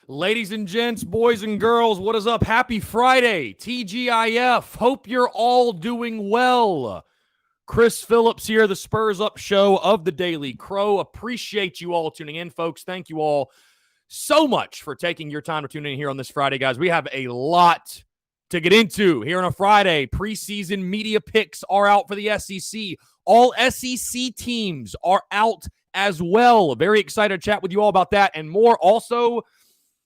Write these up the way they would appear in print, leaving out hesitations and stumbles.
Ladies and gents, boys and girls, what is up? Happy Friday, TGIF. Hope you're all doing well. Chris Phillips here, the Spurs Up show of the Daily Crow. Appreciate you all tuning in, folks. Thank you all so much for taking your time to tune in here on this Friday, guys. We have a lot to get into here on a Friday. Preseason media picks are out for the SEC. All SEC teams are out as well. Very excited to chat with you all about that and more. Also,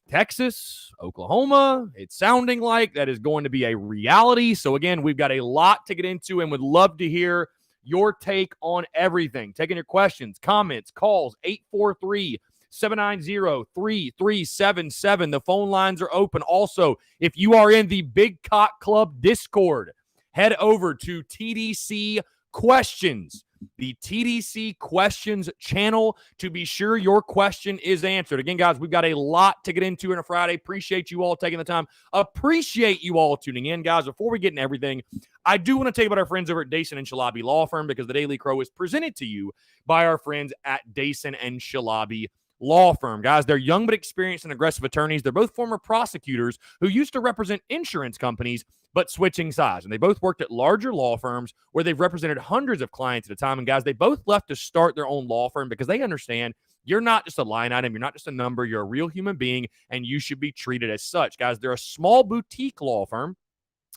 Texas, Oklahoma, it's sounding like that is going to be a reality. So, again, we've got a lot to get into and would love to hear your take on everything. Taking your questions, comments, calls, 843-790-3377. The phone lines are open. Also, if you are in the Big Cock Club Discord, head over to TDC Questions, the TDC Questions channel, to be sure your question is answered. Again, guys, we've got a lot to get into on a Friday. Appreciate you all taking the time. Appreciate you all tuning in, guys. Before we get into everything, I do want to tell you about our friends over at Dason and Shalabi Law Firm, because the Daily Crow is presented to you by our friends at Dason and Shalabi Law Firm. Guys, they're young but experienced and aggressive attorneys. They're both former prosecutors who used to represent insurance companies but switching sides. And they both worked at larger law firms where they've represented hundreds of clients at a time. And guys, they both left to start their own law firm because they understand you're not just a line item. You're not just a number. You're a real human being, and you should be treated as such. Guys, they're a small boutique law firm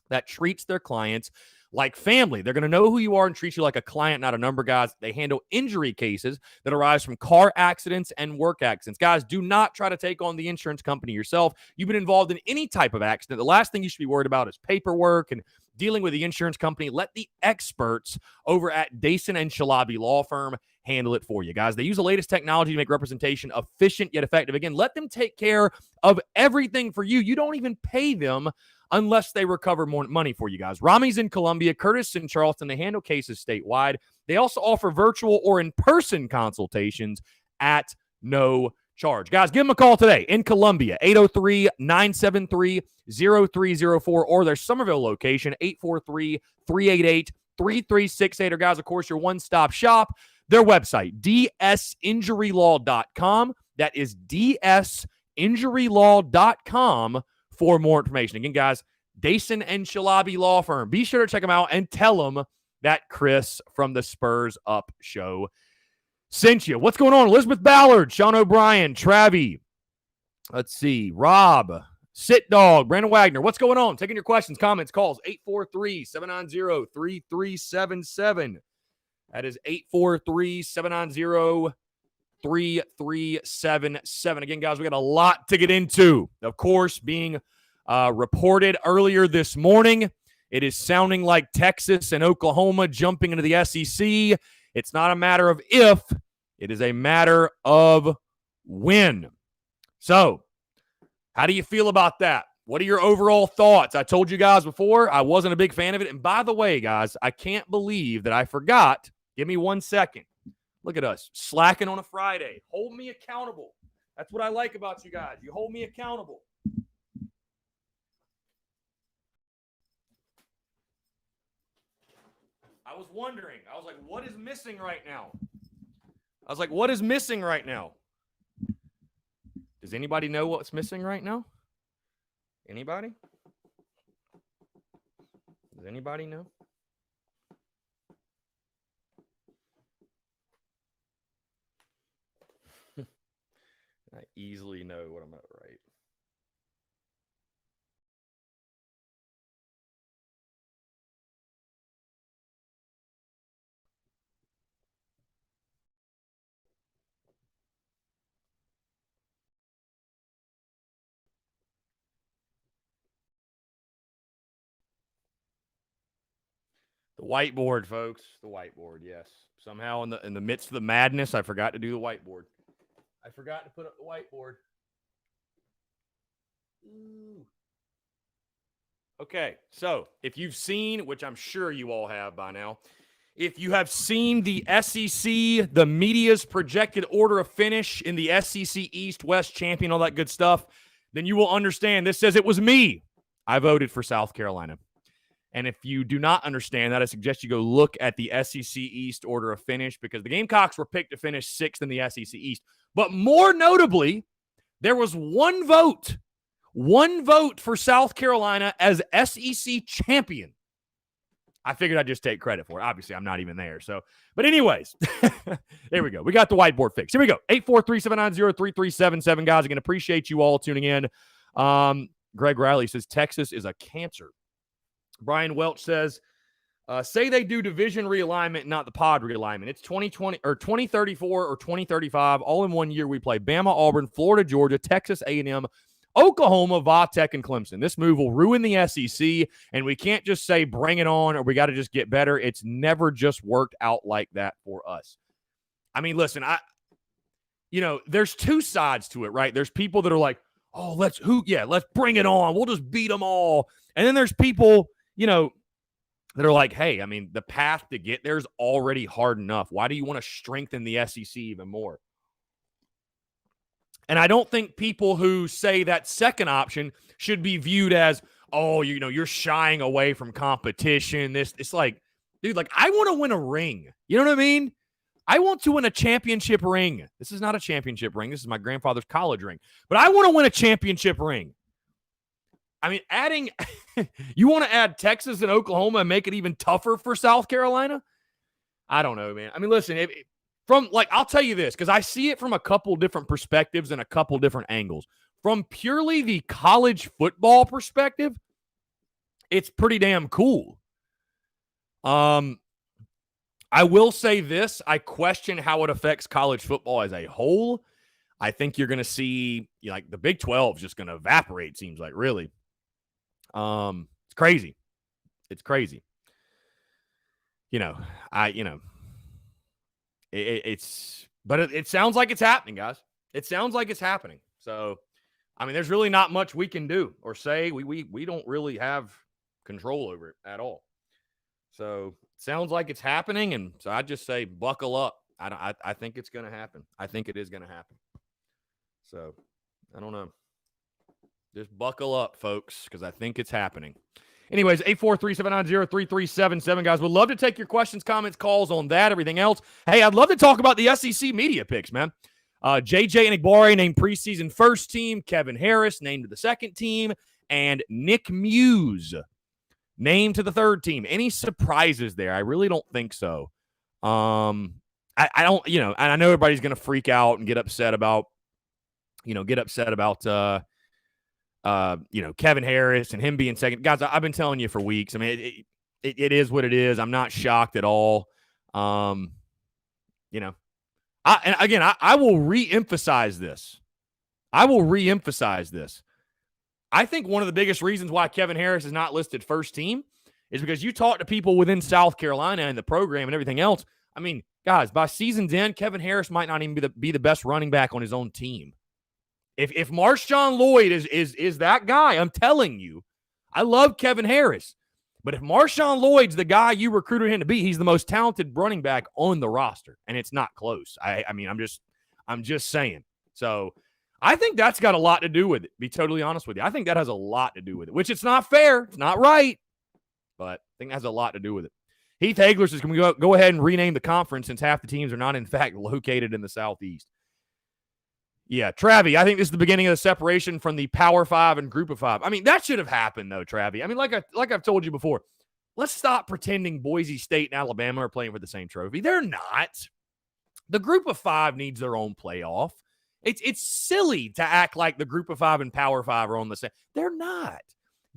that treats their clients like family. They're going to know who you are and treat you like a client, not a number, guys. They handle injury cases that arise from car accidents and work accidents. Guys, do not try to take on the insurance company yourself. You've been involved in any type of accident. The last thing you should be worried about is paperwork and dealing with the insurance company. Let the experts over at Dason and Shalabi Law Firm handle it for you, guys. They use the latest technology to make representation efficient yet effective. Again, let them take care of everything for you. You don't even pay them unless they recover more money for you, guys. Rami's in Columbia, Curtis in Charleston. They handle cases statewide. They also offer virtual or in-person consultations at no charge. Guys, give them a call today in Columbia, 803-973-0304, or their Somerville location, 843-388-3368. Or, guys, of course, your one-stop shop, their website, dsinjurylaw.com. That is dsinjurylaw.com for more information. Again, guys, Dason and Shalabi Law Firm. Be sure to check them out and tell them that Chris from the Spurs Up show sent you. What's going on? Elizabeth Ballard, Sean O'Brien, Travie. Let's see. Rob, Sit Dog, Brandon Wagner. What's going on? Taking your questions, comments, calls. 843-790-3377. That is 843-790-3377. Again, guys, we got a lot to get into. Of course, being reported earlier this morning, it is sounding like Texas and Oklahoma jumping into the SEC. It's not a matter of if, it is a matter of when. So, how do you feel about that? What are your overall thoughts? I told you guys before, I wasn't a big fan of it. And by the way, guys, I can't believe that I forgot. Give me 1 second. Look at us, slacking on a Friday. Hold me accountable. That's what I like about you guys. You hold me accountable. I was wondering. I was like, what is missing right now? Does anybody know what's missing right now? Anybody? Does anybody know? I easily know what I'm about to write. The whiteboard, folks. The whiteboard, yes. Somehow in the midst of the madness, I forgot to do the whiteboard. I forgot to put up the whiteboard. Ooh. Okay, so if you've seen, which I'm sure you all have by now, if you have seen the SEC, the media's projected order of finish in the SEC East, West champion, all that good stuff, then you will understand this says it was me. I voted for South Carolina. And if you do not understand that, I suggest you go look at the SEC East order of finish, because the Gamecocks were picked to finish sixth in the SEC East. But more notably, There was one vote for South Carolina as SEC champion. I figured I'd just take credit for it. Obviously, I'm not even there. So, but anyways, there we go. We got the whiteboard fixed. Here we go. 843-790-3377, guys. Again, appreciate you all tuning in. Greg Riley says Texas is a cancer. Brian Welch says, say they do division realignment, not the pod realignment. It's 2020 or 2034 or 2035. All in 1 year, we play Bama, Auburn, Florida, Georgia, Texas A&M, Oklahoma, Va-Tech, and Clemson. This move will ruin the SEC, and we can't just say bring it on or we got to just get better. It's never just worked out like that for us. I mean, listen, there's two sides to it, right? There's people that are like, oh, let's bring it on. We'll just beat them all. And then there's people, that are like, hey, I mean, the path to get there is already hard enough. Why do you want to strengthen the SEC even more? And I don't think people who say that second option should be viewed as, oh, you're shying away from competition. It's like, dude, like I want to win a ring. You know what I mean? I want to win a championship ring. This is not a championship ring. This is my grandfather's college ring. But I want to win a championship ring. I mean, you want to add Texas and Oklahoma and make it even tougher for South Carolina? I don't know, man. I mean, listen, I'll tell you this, because I see it from a couple different perspectives and a couple different angles. From purely the college football perspective, it's pretty damn cool. I will say this. I question how it affects college football as a whole. I think you're going to see, like, the Big 12 is just going to evaporate, seems like, really. It's crazy. It's crazy. It sounds like it's happening, guys. It sounds like it's happening. So, I mean, there's really not much we can do or say. We don't really have control over it at all. So, it sounds like it's happening, and so I just say buckle up. I think it's going to happen. I think it is going to happen. So, I don't know. Just buckle up, folks, because I think it's happening. Anyways, 843-790-3377, guys. Would love to take your questions, comments, calls on that, everything else. Hey, I'd love to talk about the SEC media picks, man. JJ Enagbare named preseason first team. Kevin Harris named to the second team. And Nick Muse named to the third team. Any surprises there? I really don't think so. I don't, and I know everybody's going to freak out and get upset about Kevin Harris and him being second. Guys, I've been telling you for weeks. I mean, it is what it is. I'm not shocked at all. I will re-emphasize this. I think one of the biggest reasons why Kevin Harris is not listed first team is because you talk to people within South Carolina and the program and everything else. I mean, guys, by season's end, Kevin Harris might not even be the best running back on his own team. If Marshawn Lloyd is that guy, I'm telling you, I love Kevin Harris. But if Marshawn Lloyd's the guy you recruited him to be, he's the most talented running back on the roster, and it's not close. I mean, I'm just saying. So I think that's got a lot to do with it, be totally honest with you. I think that has a lot to do with it, which it's not fair. It's not right, but I think that has a lot to do with it. Heath Hagler says, can we go ahead and rename the conference since half the teams are not, in fact, located in the Southeast? Yeah, Travie, I think this is the beginning of the separation from the Power 5 and Group of 5. I mean, that should have happened, though, Travie. I mean, like I've told you before, let's stop pretending Boise State and Alabama are playing for the same trophy. They're not. The Group of 5 needs their own playoff. It's silly to act like the Group of 5 and Power 5 are on the same. They're not.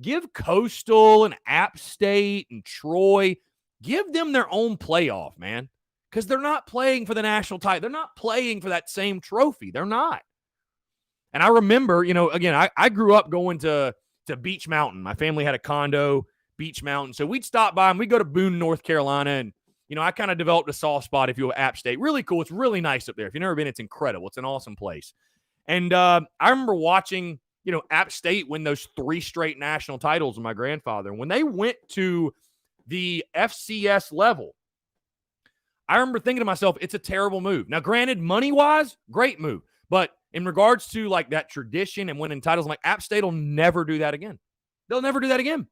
Give Coastal and App State and Troy, give them their own playoff, man. Because they're not playing for the national title. They're not playing for that same trophy. They're not. And I remember, again, I grew up going to Beach Mountain. My family had a condo, Beach Mountain. So we'd stop by and we'd go to Boone, North Carolina. And, I kind of developed a soft spot, if you will, App State. Really cool. It's really nice up there. If you've never been, it's incredible. It's an awesome place. And I remember watching, App State win those 3 straight national titles with my grandfather. And when they went to the FCS level, I remember thinking to myself, it's a terrible move. Now, granted, money-wise, great move. But in regards to, like, that tradition and winning titles, I'm like, App State will never do that again. They'll never do that again.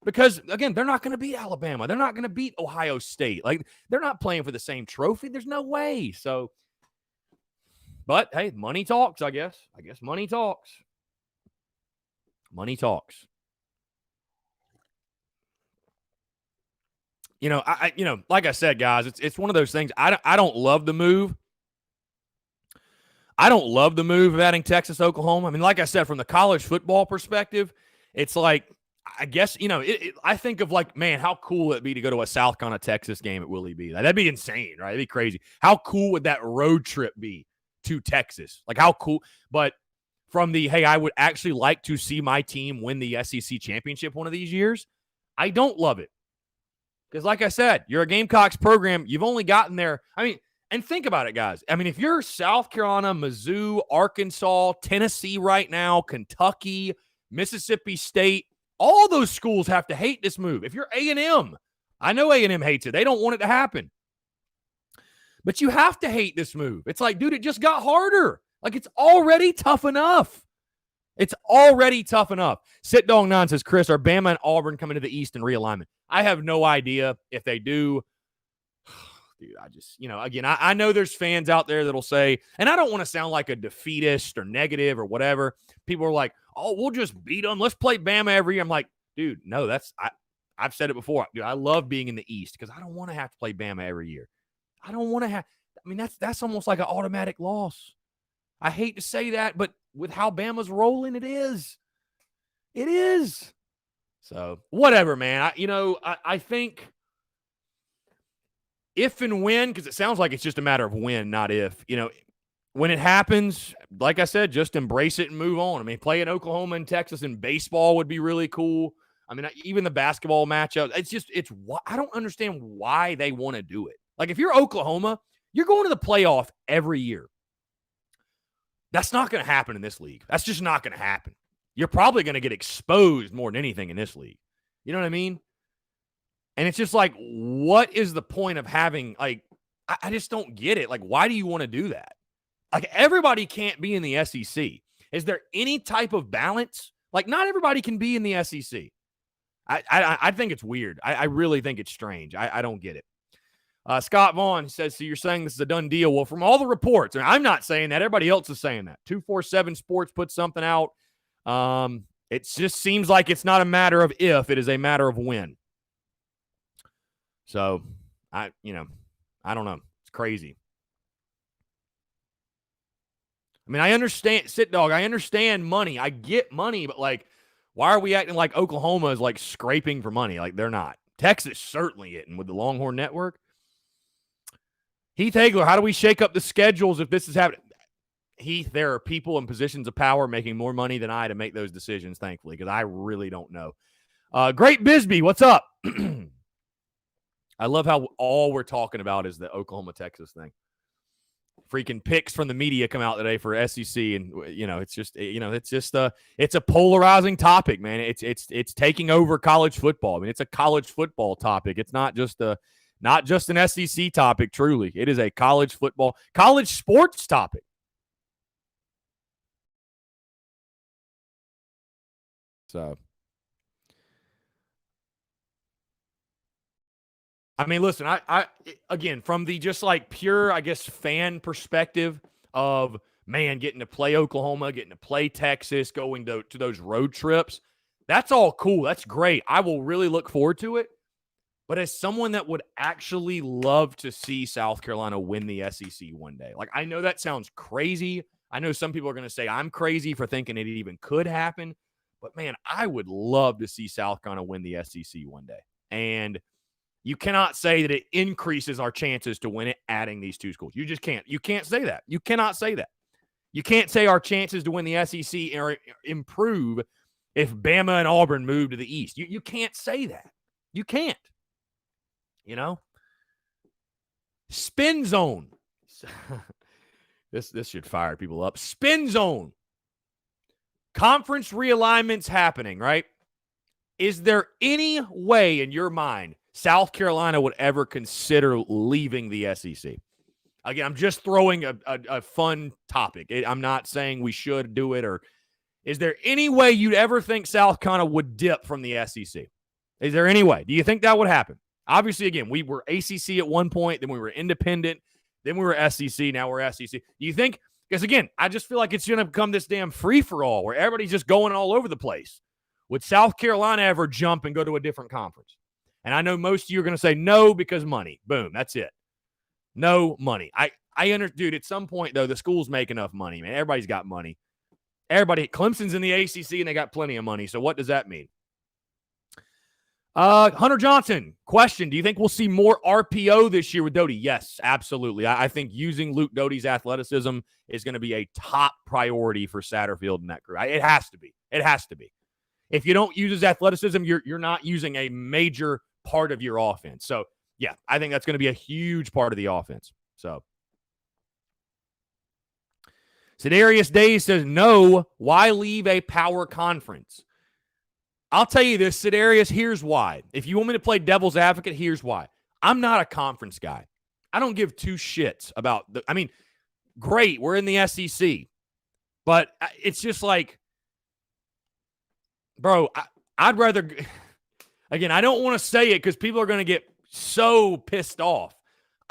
Because, again, they're not going to beat Alabama. They're not going to beat Ohio State. Like, they're not playing for the same trophy. There's no way. So, But hey, money talks, I guess. I guess money talks. Money talks. Like I said, guys, it's one of those things. I don't love the move. I don't love the move of adding Texas, Oklahoma. I mean, like I said, from the college football perspective, it's like, I guess, I think of like, man, how cool would it be to go to a South Carolina, Texas game at Willie B? That'd be insane, right? That'd be crazy. How cool would that road trip be to Texas? Like, how cool? But from the, hey, I would actually like to see my team win the SEC championship one of these years, I don't love it. Because like I said, you're a Gamecocks program. You've only gotten there. I mean, and think about it, guys. I mean, if you're South Carolina, Mizzou, Arkansas, Tennessee right now, Kentucky, Mississippi State, all those schools have to hate this move. If you're A&M, I know A&M hates it. They don't want it to happen. But you have to hate this move. It's like, dude, it just got harder. Like, it's already tough enough. It's already tough enough. Sit Dog 9 says, Chris, are Bama and Auburn coming to the East in realignment? I have no idea if they do. Dude, I just, again, I know there's fans out there that'll say, and I don't want to sound like a defeatist or negative or whatever. People are like, oh, we'll just beat them. Let's play Bama every year. I'm like, dude, no, I've said it before. Dude, I love being in the East because I don't want to have to play Bama every year. I don't want to have, I mean, that's almost like an automatic loss. I hate to say that, but with how Bama's rolling, it is. It is. So, whatever, man. I think if and when, because it sounds like it's just a matter of when, not if, when it happens, like I said, just embrace it and move on. I mean, playing Oklahoma and Texas in baseball would be really cool. I mean, even the basketball matchup, I don't understand why they want to do it. Like, if you're Oklahoma, you're going to the playoff every year. That's not going to happen in this league. That's just not going to happen. You're probably going to get exposed more than anything in this league. You know what I mean? And it's just like, what is the point of having, like, I just don't get it. Like, why do you want to do that? Like, everybody can't be in the SEC. Is there any type of balance? Like, not everybody can be in the SEC. I think it's weird. I really think it's strange. I don't get it. Scott Vaughn says, so you're saying this is a done deal? Well, from all the reports, and I'm not saying that. Everybody else is saying that. 247 Sports put something out. It just seems like it's not a matter of if, it is a matter of when. So, I don't know. It's crazy. I mean, I understand, Sit Dog, I understand money. I get money, but, like, why are we acting like Oklahoma is, like, scraping for money? Like, they're not. Texas certainly isn't with the Longhorn Network. Heath Hagler, how do we shake up the schedules if this is happening? Heath, there are people in positions of power making more money than I to make those decisions, thankfully, because I really don't know. Great Bisbee, what's up? I love how all we're talking about is the Oklahoma-Texas thing. Freaking picks from the media come out today for SEC, and it's just it's a polarizing topic, man. It's taking over college football. I mean, it's a college football topic. It's not just an SEC topic. Truly, it is a college sports topic. So, I mean, listen, I again, from the just like pure, I guess, fan perspective of, man, getting to play Oklahoma, getting to play Texas, going to those road trips, that's all cool. That's great. I will really look forward to it. But as someone that would actually love to see South Carolina win the SEC one day, like, I know that sounds crazy. I know some people are going to say I'm crazy for thinking it even could happen. But, man, I would love to see South Carolina win the SEC one day. And you cannot say that it increases our chances to win it adding these two schools. You just can't. You can't say that. You cannot say that. You can't say our chances to win the SEC or improve if Bama and Auburn move to the East. You can't say that. You can't. Spin zone. This should fire people up. Spin zone. Conference realignment's happening, right? Is there any way in your mind South Carolina would ever consider leaving the SEC? Again, I'm just throwing a fun topic. I'm not saying we should do it, or is there any way you'd ever think South Carolina would dip from the SEC? Is there any way? Do you think that would happen? Obviously, again, we were ACC at one point, then we were independent, then we were SEC, now we're SEC. Do you think, Because, again, I just feel like it's going to become this damn free-for-all where everybody's just going all over the place. Would South Carolina ever jump and go to a different conference? And I know most of you are going to say no because money. Boom, that's it. No money. Dude, at some point, though, the schools make enough money, man. Everybody's got money. Clemson's in the ACC, and they got plenty of money. So what does that mean? Hunter Johnson, question. Do you think we'll see more RPO this year with Doty? Yes, absolutely. I think using Luke Doty's athleticism is going to be a top priority for Satterfield and that crew. It has to be. It has to be. If you don't use his athleticism, you're not using a major part of your offense. So, yeah, I think that's going to be a huge part of the offense. So, Sedarius Days says, no, why leave a power conference? I'll tell you this, Sedarius, here's why. If you want me to play devil's advocate, here's why. I'm not a conference guy. I don't give two shits about great, we're in the SEC. But it's just like, bro, I'd rather, again, I don't want to say it because people are going to get so pissed off.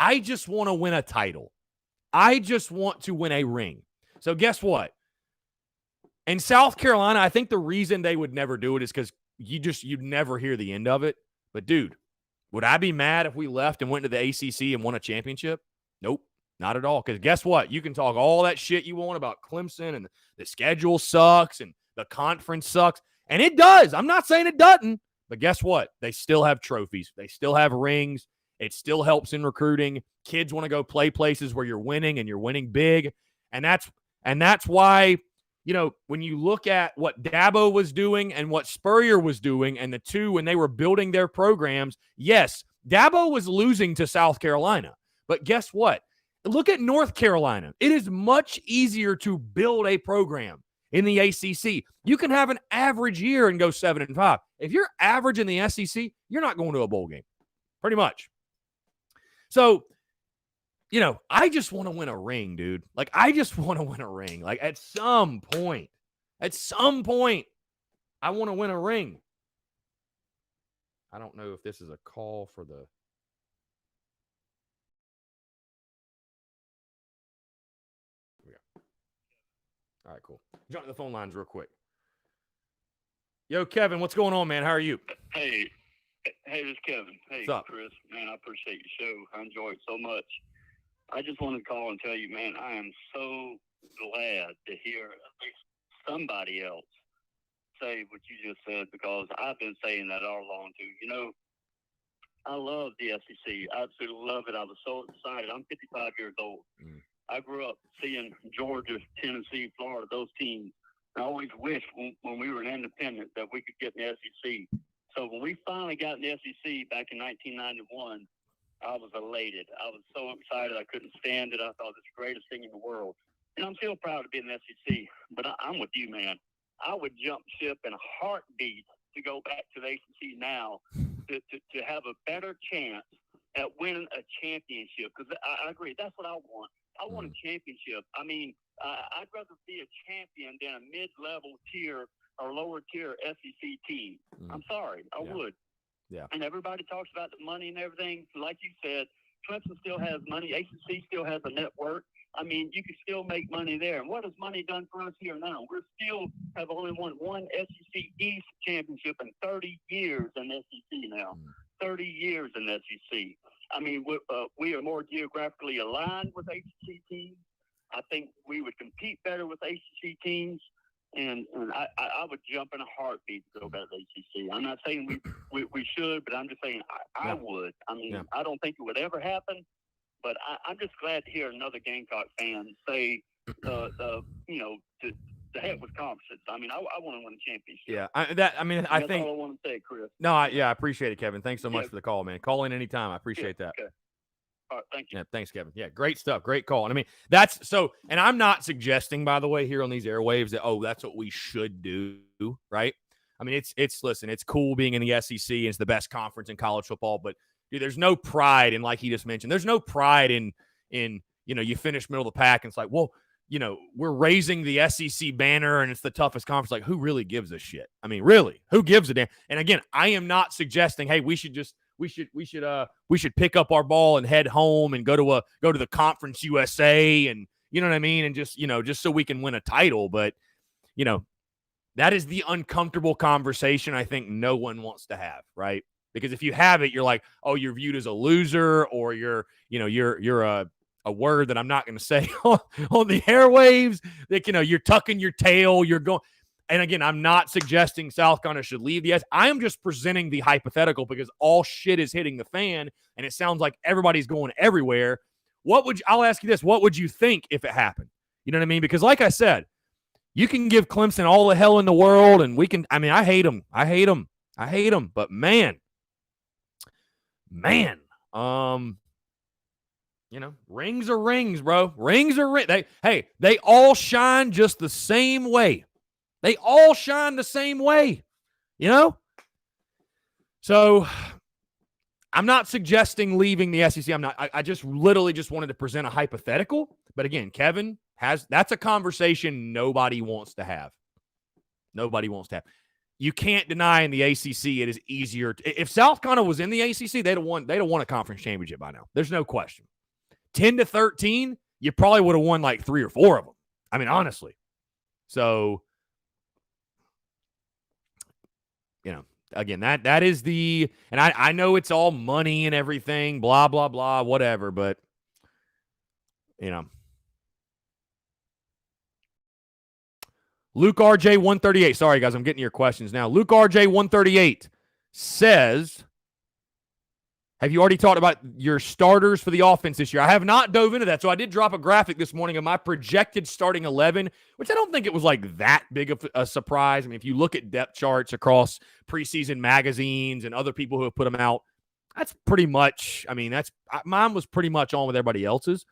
I just want to win a title. I just want to win a ring. So guess what? In South Carolina, I think the reason they would never do it is because you'd never hear the end of it. But, dude, would I be mad if we left and went to the ACC and won a championship? Nope, not at all. Because guess what? You can talk all that shit you want about Clemson and the schedule sucks and the conference sucks. And it does. I'm not saying it doesn't. But guess what? They still have trophies. They still have rings. It still helps in recruiting. Kids want to go play places where you're winning and you're winning big. And that's why, you know, when you look at what Dabo was doing and what Spurrier was doing and the two when they were building their programs, yes, Dabo was losing to South Carolina. But guess what? Look at North Carolina. It is much easier to build a program in the ACC. You can have an average year and go 7-5. If you're average in the SEC, you're not going to a bowl game. Pretty much. So, you know, I just want to win a ring, dude. Like, I just want to win a ring. Like, at some point, I want to win a ring. I don't know if this is a call for the... Here we go. All right, cool. Jump to the phone lines real quick. Yo, Kevin, what's going on, man? How are you? Hey, this is Kevin. Hey, what's up? Chris, man, I appreciate your show. I enjoy it so much. I just wanted to call and tell you, man, I am so glad to hear at least somebody else say what you just said, because I've been saying that all along too. You know, I love the SEC. I absolutely love it. I was so excited. I'm 55 years old. I grew up seeing Georgia, Tennessee, Florida, those teams. I always wished when we were an independent that we could get in the SEC. So when we finally got in the SEC back in 1991, I was elated. I was so excited. I couldn't stand it. I thought it's the greatest thing in the world. And I'm still proud to be in the SEC. But I'm with you, man. I would jump ship in a heartbeat to go back to the ACC now to have a better chance at winning a championship. Because I agree. That's what I want. I want a championship. I mean, I'd rather be a champion than a mid-level tier or lower tier SEC team. I'm sorry. I would. Yeah. And everybody talks about the money and everything. Like you said, Clemson still has money. ACC still has a network. I mean, you can still make money there. And what has money done for us here now? We still have only won one SEC East championship in 30 years in SEC now. 30 years in SEC. I mean, we are more geographically aligned with ACC teams. I think we would compete better with ACC teams. And I would jump in a heartbeat to go back to ACC. I'm not saying we should, but I'm just saying I would. I mean, I don't think it would ever happen, but I'm just glad to hear another Gamecock fan say, you know, to heck with conferences. I mean, I want to win a championship. Yeah, I that's think. All I want to say, Chris. No, I appreciate it, Kevin. Thanks so much for the call, man. Call in anytime. I appreciate that. Okay. All right, thank you. Yeah, thanks, Kevin. Yeah, great stuff. Great call. And I mean, that's so, and I'm not suggesting, by the way, here on these airwaves that, that's what we should do, right? I mean, listen, it's cool being in the SEC and it's the best conference in college football, but dude, there's no pride in, like he just mentioned, there's no pride in, you know, you finish middle of the pack and it's like, well, you know, we're raising the SEC banner and it's the toughest conference. Like, who really gives a shit? I mean, really, who gives a damn? And again, I am not suggesting, hey, we should pick up our ball and head home and go to the Conference USA and, You know what I mean? And just, just so we can win a title. But, that is the uncomfortable conversation I think no one wants to have, right? Because if you have it, you're like, oh, you're viewed as a loser, or you're a word that I'm not going to say on the airwaves. That, you're tucking your tail, you're going. And again, I'm not suggesting South Carolina should leave the S. I am just presenting the hypothetical because all shit is hitting the fan, and it sounds like everybody's going everywhere. I'll ask you this: what would you think if it happened? You know what I mean? Because like I said, you can give Clemson all the hell in the world, and we can. I mean, I hate them. But man, rings are rings, bro. Rings are rings. They all shine just the same way. They all shine the same way, So I'm not suggesting leaving the SEC. I'm not. I just literally just wanted to present a hypothetical. But again, Kevin that's a conversation nobody wants to have. Nobody wants to have. You can't deny in the ACC it is easier. If South Carolina was in the ACC, they'd have won a conference championship by now. There's no question. 10-13, you probably would have won like 3 or 4 of them. I mean, honestly. So, again, that is and I know it's all money and everything, blah, blah, blah, whatever, but, Luke RJ 138. Sorry, guys, I'm getting your questions now. Luke RJ 138 says, have you already talked about your starters for the offense this year? I have not dove into that. So I did drop a graphic this morning of my projected starting 11, which I don't think it was like that big of a surprise. I mean, if you look at depth charts across preseason magazines and other people who have put them out, that's pretty much, mine was pretty much on with everybody else's.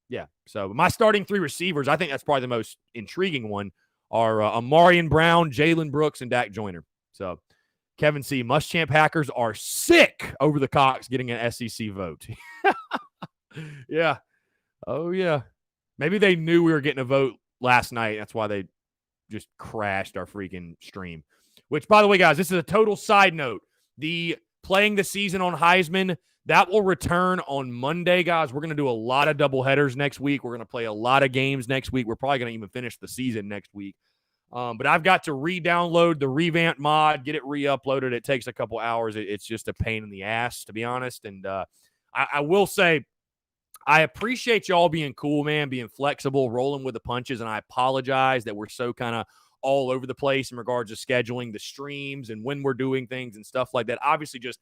Yeah. So my starting 3 receivers, I think that's probably the most intriguing one, are Amarian Brown, Jalen Brooks, and Dak Joyner. So Kevin C. Muschamp Hackers are sick over the Cox getting an SEC vote. Yeah. Oh, yeah. Maybe they knew we were getting a vote last night. That's why they just crashed our freaking stream. Which, by the way, guys, this is a total side note. The playing the season on Heisman, that will return on Monday, guys. We're going to do a lot of doubleheaders next week. We're going to play a lot of games next week. We're probably going to even finish the season next week. But I've got to re-download the revamped mod, get it re-uploaded. It takes a couple hours. It's just a pain in the ass, to be honest. And I will say, I appreciate y'all being cool, man, being flexible, rolling with the punches. And I apologize that we're so kind of all over the place in regards to scheduling the streams and when we're doing things and stuff like that. Obviously, just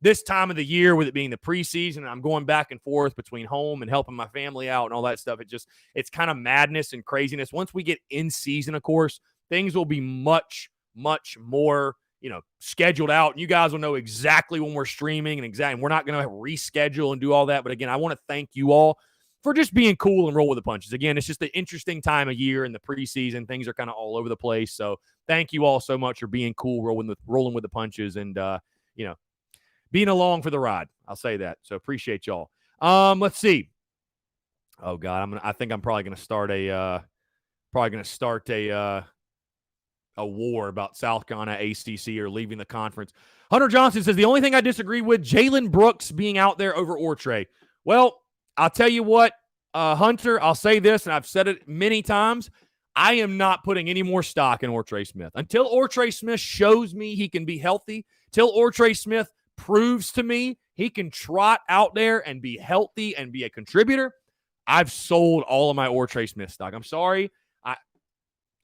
this time of the year, with it being the preseason, and I'm going back and forth between home and helping my family out and all that stuff. It's kind of madness and craziness. Once we get in season, of course, things will be much, much more, scheduled out. And you guys will know exactly when we're streaming and we're not going to reschedule and do all that. But again, I want to thank you all for just being cool and roll with the punches. Again, it's just an interesting time of year in the preseason. Things are kind of all over the place. So thank you all so much for being cool, rolling with the punches, and, being along for the ride. I'll say that. So appreciate y'all. Let's see. Oh God, I think I'm probably going to start a war about South Carolina ACC or leaving the conference. Hunter Johnson says the only thing I disagree with, Jalen Brooks being out there over Ortre. Well, I'll tell you what, Hunter. I'll say this, and I've said it many times. I am not putting any more stock in Ortre Smith until Ortre Smith shows me he can be healthy. Till Ortre Smith proves to me he can trot out there and be healthy and be a contributor, I've sold all of my Ortre Smith stock. I'm sorry.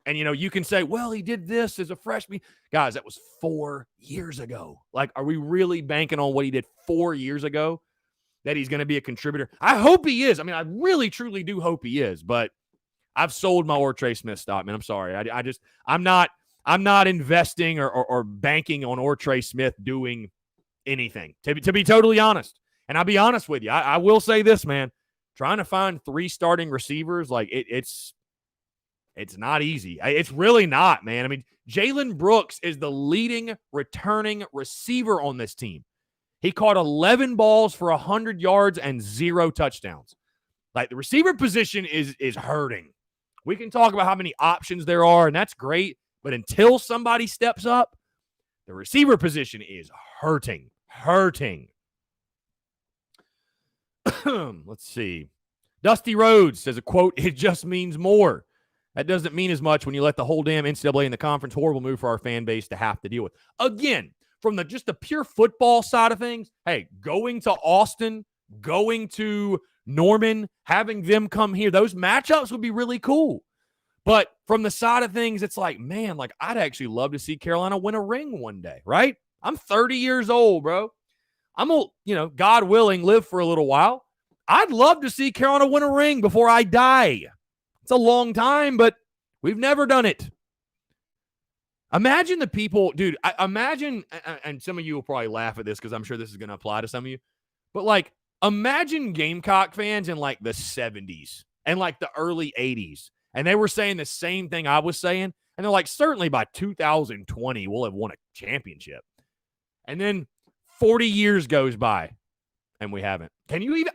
You can say, well, he did this as a freshman. Guys, that was 4 years ago. Like, are we really banking on what he did 4 years ago that he's going to be a contributor? I hope he is. I really, truly do hope he is, but I've sold my Ortre Smith stock, man. I'm sorry. I'm not investing or banking on Ortre Smith doing anything, to be totally honest. And I'll be honest with you. I will say this, man. Trying to find 3 starting receivers, like it's not easy. It's really not, man. Jalen Brooks is the leading returning receiver on this team. He caught 11 balls for 100 yards and 0 touchdowns. Like, the receiver position is hurting. We can talk about how many options there are, and that's great. But until somebody steps up, the receiver position is hurting. Let's see. Dusty Rhodes says a quote, "It just means more." That doesn't mean as much when you let the whole damn NCAA in the conference. Horrible move for our fan base to have to deal with. Again, from just the pure football side of things, hey, going to Austin, going to Norman, having them come here, those matchups would be really cool. But from the side of things, it's like, man, like I'd actually love to see Carolina win a ring one day, right? I'm 30 years old, bro. I'm going to, God willing, live for a little while. I'd love to see Carolina win a ring before I die. It's a long time, but we've never done it. Imagine the people, dude, imagine, and some of you will probably laugh at this because I'm sure this is going to apply to some of you, but like, imagine Gamecock fans in like the 70s and like the early 80s, and they were saying the same thing I was saying, and they're like, certainly by 2020, we'll have won a championship. And then 40 years goes by, and we haven't. Can you even,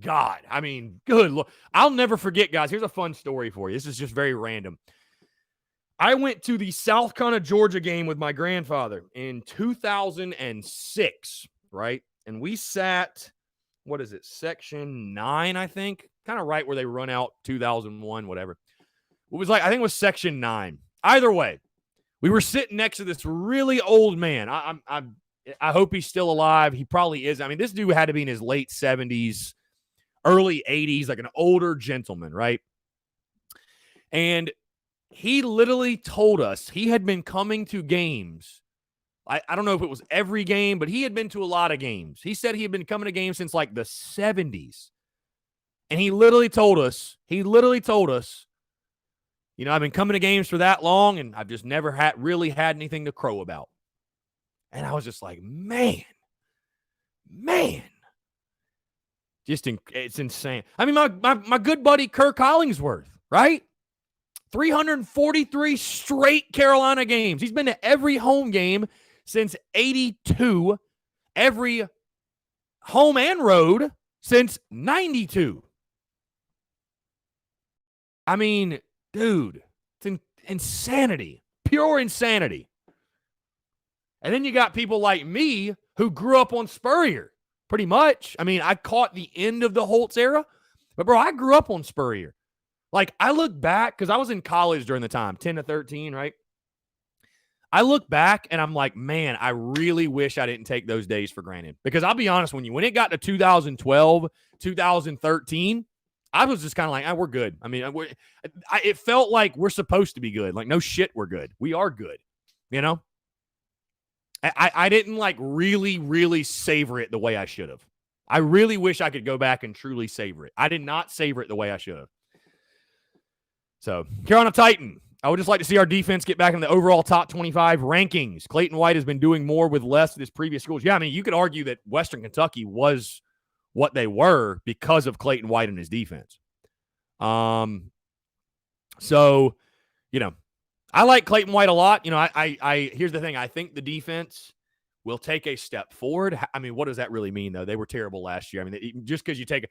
God, I mean, good Lord. I'll never forget, guys. Here's a fun story for you. This is just very random. I went to the South Carolina, Georgia game with my grandfather in 2006, right? And we sat, section 9, I think, kind of right where they run out 2001, whatever. It was like, I think it was section 9. Either way, we were sitting next to this really old man. I hope he's still alive. He probably is. I mean, this dude had to be in his late 70s, early 80s, like an older gentleman, right? And he literally told us he had been coming to games. I don't know if it was every game, but he had been to a lot of games. He said he had been coming to games since like the 70s. And he literally told us, I've been coming to games for that long, and I've just never really had anything to crow about. And I was just like, man, it's insane. I mean, my good buddy Kirk Hollingsworth, right? 343 straight Carolina games. He's been to every home game since 82, every home and road since 92. I mean, dude, it's insanity, pure insanity. And then you got people like me who grew up on Spurrier, pretty much. I mean, I caught the end of the Holtz era, but bro, I grew up on Spurrier. Like, I look back, because I was in college during the time, 10 to 13, right? I look back and I'm like, man, I really wish I didn't take those days for granted. Because I'll be honest, when it got to 2012, 2013, I was just kind of like, we're good. I mean, it felt like we're supposed to be good. Like, no shit, we're good. We are good, I didn't like really, really savor it the way I should have. I really wish I could go back and truly savor it. I did not savor it the way I should have. So, Carolina Titan, I would just like to see our defense get back in the overall top 25 rankings. Clayton White has been doing more with less at his previous schools. Yeah, I mean, you could argue that Western Kentucky was what they were because of Clayton White and his defense. So, I like Clayton White a lot. I here's the thing. I think the defense will take a step forward. I mean, what does that really mean, though? They were terrible last year. I mean, just because you take,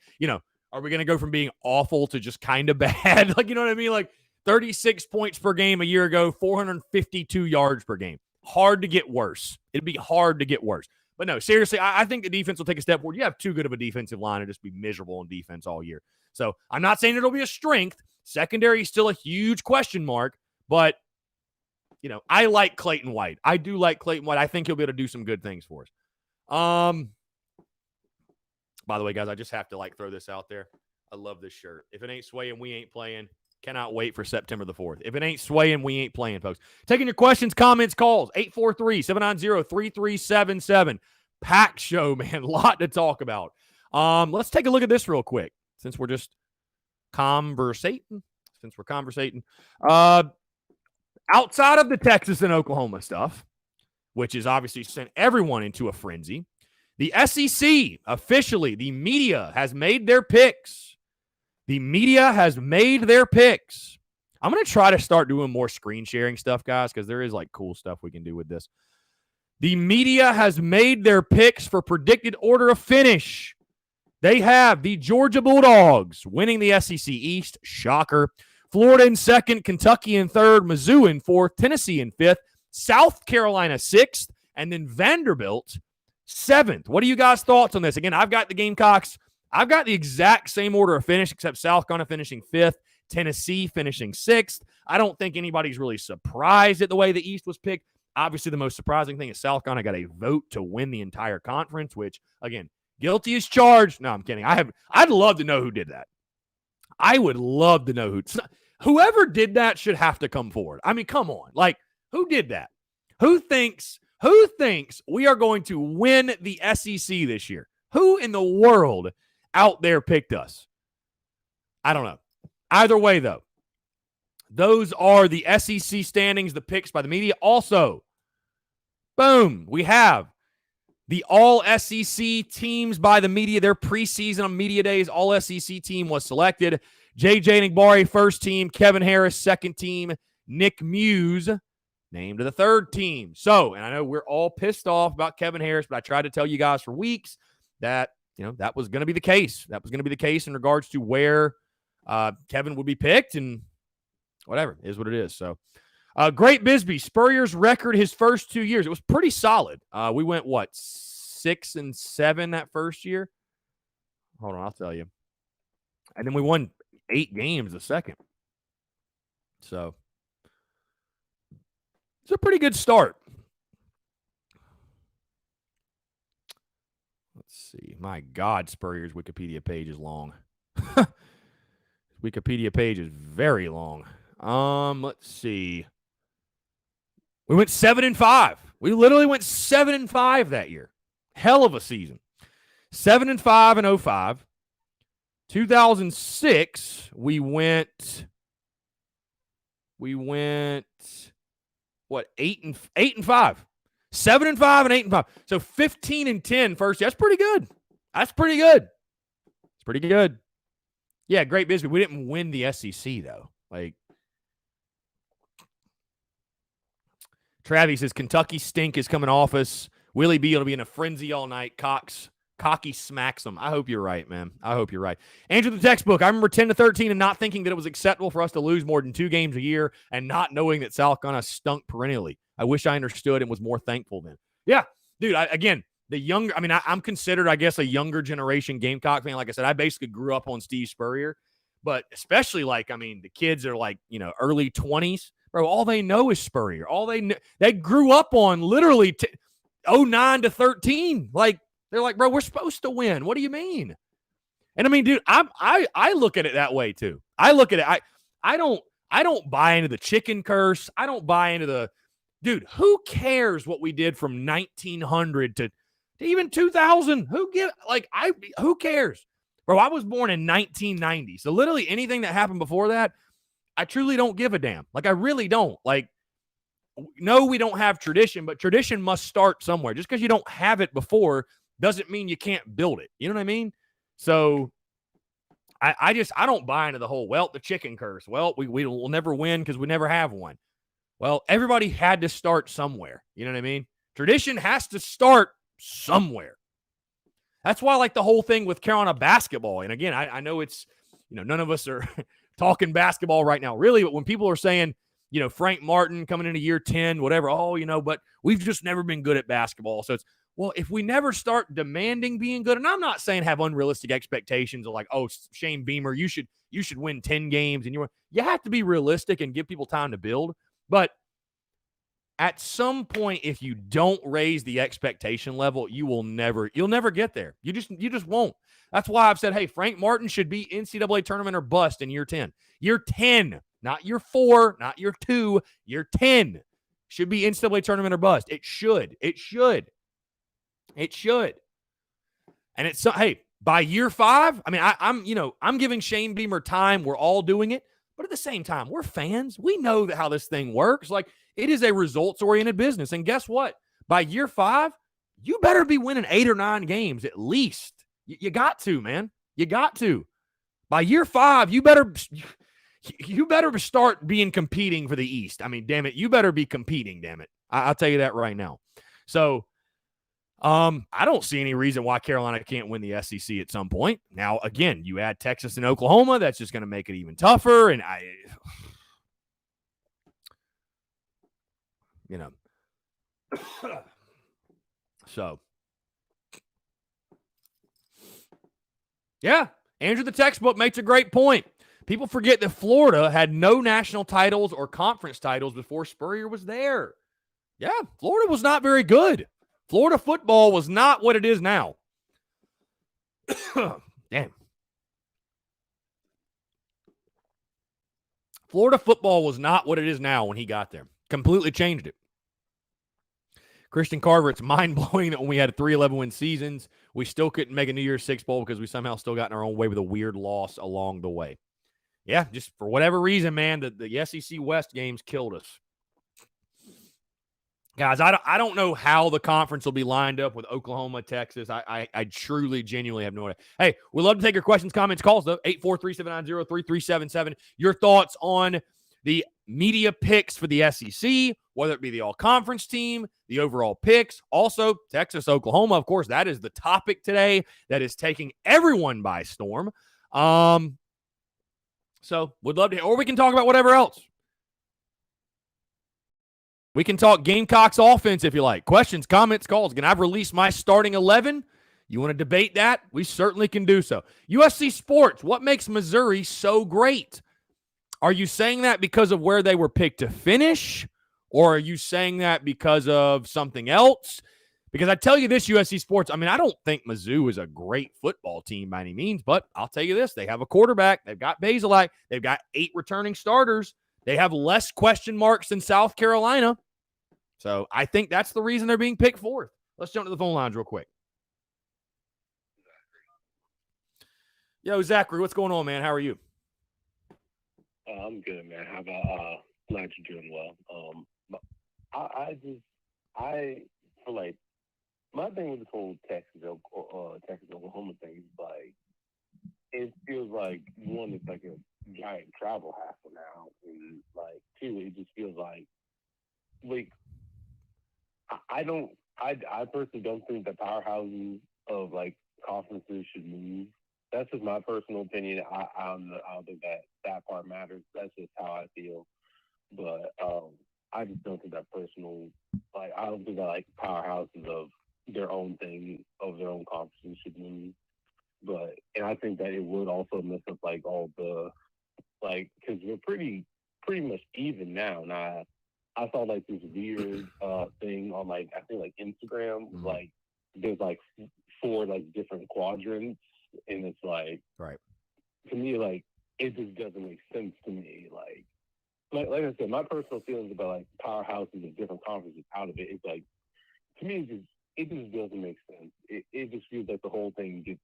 are we going to go from being awful to just kind of bad? Like, you know what I mean? Like 36 points per game a year ago, 452 yards per game. Hard to get worse. It'd be hard to get worse. But no, seriously, I think the defense will take a step forward. You have too good of a defensive line and just be miserable on defense all year. So I'm not saying it'll be a strength. Secondary is still a huge question mark, but I like Clayton White. I do like Clayton White. I think he'll be able to do some good things for us. By the way, guys, I just have to throw this out there. I love this shirt. If it ain't swaying, we ain't playing. Cannot wait for September the 4th. If it ain't swaying, we ain't playing, folks. Taking your questions, comments, calls. 843-790-3377. Packed show, man. A lot to talk about. Let's take a look at this real quick since we're just conversating. Outside of the Texas and Oklahoma stuff, which has obviously sent everyone into a frenzy, the SEC, officially, the media has made their picks. I'm going to try to start doing more screen sharing stuff, guys, because there is cool stuff we can do with this. The media has made their picks for predicted order of finish. They have the Georgia Bulldogs winning the SEC East. Shocker. Florida in second, Kentucky in third, Mizzou in fourth, Tennessee in fifth, South Carolina sixth, and then Vanderbilt seventh. What are you guys' thoughts on this? Again, I've got the Gamecocks I've got the exact same order of finish, except South Carolina finishing 5th, Tennessee finishing 6th. I don't think anybody's really surprised at the way the East was picked. Obviously, the most surprising thing is South Carolina got a vote to win the entire conference, which, again, guilty as charged. No, I'm kidding. I'd love to know who did that. I would love to know whoever did that should have to come forward. I mean, come on. Like, who did that? Who thinks we are going to win the SEC this year? Who in the world out there picked us? I don't know. Either way, though, those are the SEC standings, the picks by the media. Also, boom, we have the all-SEC teams by the media. Their preseason on media days, all-SEC team was selected. J.J. Enagbare, first team. Kevin Harris, second team. Nick Muse named to the third team. So, and I know we're all pissed off about Kevin Harris, but I tried to tell you guys for weeks that, that was going to be the case. That was going to be the case in regards to where Kevin would be picked, and whatever, is what it is. So, Great Bisbee, Spurrier's record his first 2 years. It was pretty solid. We went, 6-7 that first year? Hold on, I'll tell you. And then we won 8 games the second. So, it's a pretty good start. Let's see. My God, Spurrier's Wikipedia page is long. Wikipedia page is very long. Let's see. We went 7-5. We literally went 7-5 that year. Hell of a season. 7-5 in 05. 2006, we went 8-5. 7-5 and 8-5. So 15-10 first year. That's pretty good. It's pretty good. Yeah, Great Bisbee. We didn't win the SEC though. Like, Travis says Kentucky stink is coming off us. Willie B will be in a frenzy all night. Cocky smacks them. I hope you're right, man. I hope you're right. Andrew the textbook. I remember 10-13 and not thinking that it was acceptable for us to lose more than 2 games a year and not knowing that South Carolina stunk perennially. I wish I understood and was more thankful then. Yeah, dude, I'm considered, I guess, a younger generation Gamecock fan. Like I said, I basically grew up on Steve Spurrier, but especially the kids are early 20s. Bro, all they know is Spurrier. They grew up on literally 09 to 13. Like, they're like, bro, we're supposed to win. What do you mean? And I mean, dude, I look at it that way too. I look at it. I don't buy into the chicken curse. I don't buy into the dude. Who cares what we did from 1900 to even 2000? Who cares, bro? I was born in 1990, so literally anything that happened before that, I truly don't give a damn. Like, I really don't. Like, no, we don't have tradition, but tradition must start somewhere. Just because you don't have it before doesn't mean you can't build it. You know what I mean? So I don't buy into the whole, the chicken curse. Well, we will never win because we never have one. Well, everybody had to start somewhere. You know what I mean? Tradition has to start somewhere. That's why I like the whole thing with Carolina basketball. And again, I know it's, none of us are talking basketball right now, really. But when people are saying, Frank Martin coming into year 10, whatever, but we've just never been good at basketball. So it's, well, if we never start demanding being good, and I'm not saying have unrealistic expectations of like, oh, Shane Beamer, you should win 10 games, and you have to be realistic and give people time to build. But at some point, if you don't raise the expectation level, you'll never get there. You just won't. That's why I've said, hey, Frank Martin should be NCAA tournament or bust in year 10. Year 10, not year 4, not year 2, year 10 should be NCAA tournament or bust. It should. And it's, hey, by year 5, I mean, I'm giving Shane Beamer time. We're all doing it. But at the same time, we're fans. We know how this thing works. Like, it is a results-oriented business. And guess what? By year 5, you better be winning 8 or 9 games at least. You got to, man. You got to. By year 5, you better start competing for the East. I mean, damn it. You better be competing, damn it. I'll tell you that right now. So, I don't see any reason why Carolina can't win the SEC at some point. Now, again, you add Texas and Oklahoma, that's just going to make it even tougher. And so, Yeah. Andrew the Textbook makes a great point. People forget that Florida had no national titles or conference titles before Spurrier was there. Yeah, Florida was not very good. Florida football was not what it is now. Damn. Florida football was not what it is now when he got there. Completely changed it. Christian Carver, it's mind-blowing that when we had 3 11-win seasons, we still couldn't make a New Year's Six bowl because we somehow still got in our own way with a weird loss along the way. Yeah, just for whatever reason, man, the SEC West games killed us. Guys, I don't know how the conference will be lined up with Oklahoma, Texas. I truly, genuinely have no idea. Hey, we'd love to take your questions, comments, calls, though. 843-790-3377. Your thoughts on the media picks for the SEC, whether it be the all-conference team, the overall picks. Also, Texas, Oklahoma, of course, that is the topic today that is taking everyone by storm. So would love to hear, or we can talk about whatever else. We can talk Gamecocks offense if you like. Questions, comments, calls. Again, I've released my starting 11. You want to debate that? We certainly can do so. USC Sports, what makes Missouri so great? Are you saying that because of where they were picked to finish? Or are you saying that because of something else? Because I tell you this, USC Sports, I mean, I don't think Mizzou is a great football team by any means, but I'll tell you this. They have a quarterback. They've got Bazelak. They've got 8 returning starters. They have less question marks than South Carolina. So I think that's the reason they're being picked fourth. Let's jump to the phone lines real quick. Yo, Zachary, what's going on, man? How are you? I'm good, man. How about glad you're doing well. I feel like my thing with this whole Texas Oklahoma thing is like it feels like one, it's like a giant travel hassle now, and like two, it just feels like I personally don't think the powerhouses of like conferences should move. That's just my personal opinion. I don't think that part matters. That's just how I feel. But I just don't think that personal, like, I don't think that like powerhouses of their own thing, of their own conferences should move. And I think that it would also mess up like all the, like, because we're pretty much even now. Now, I saw like this weird thing on like, I think like Instagram, like there's like 4 like different quadrants. And it's like, right, to me, like, it just doesn't make sense to me. Like I said, my personal feelings about like powerhouses of different conferences out of it, it's like, to me, it just doesn't make sense. It just feels like the whole thing gets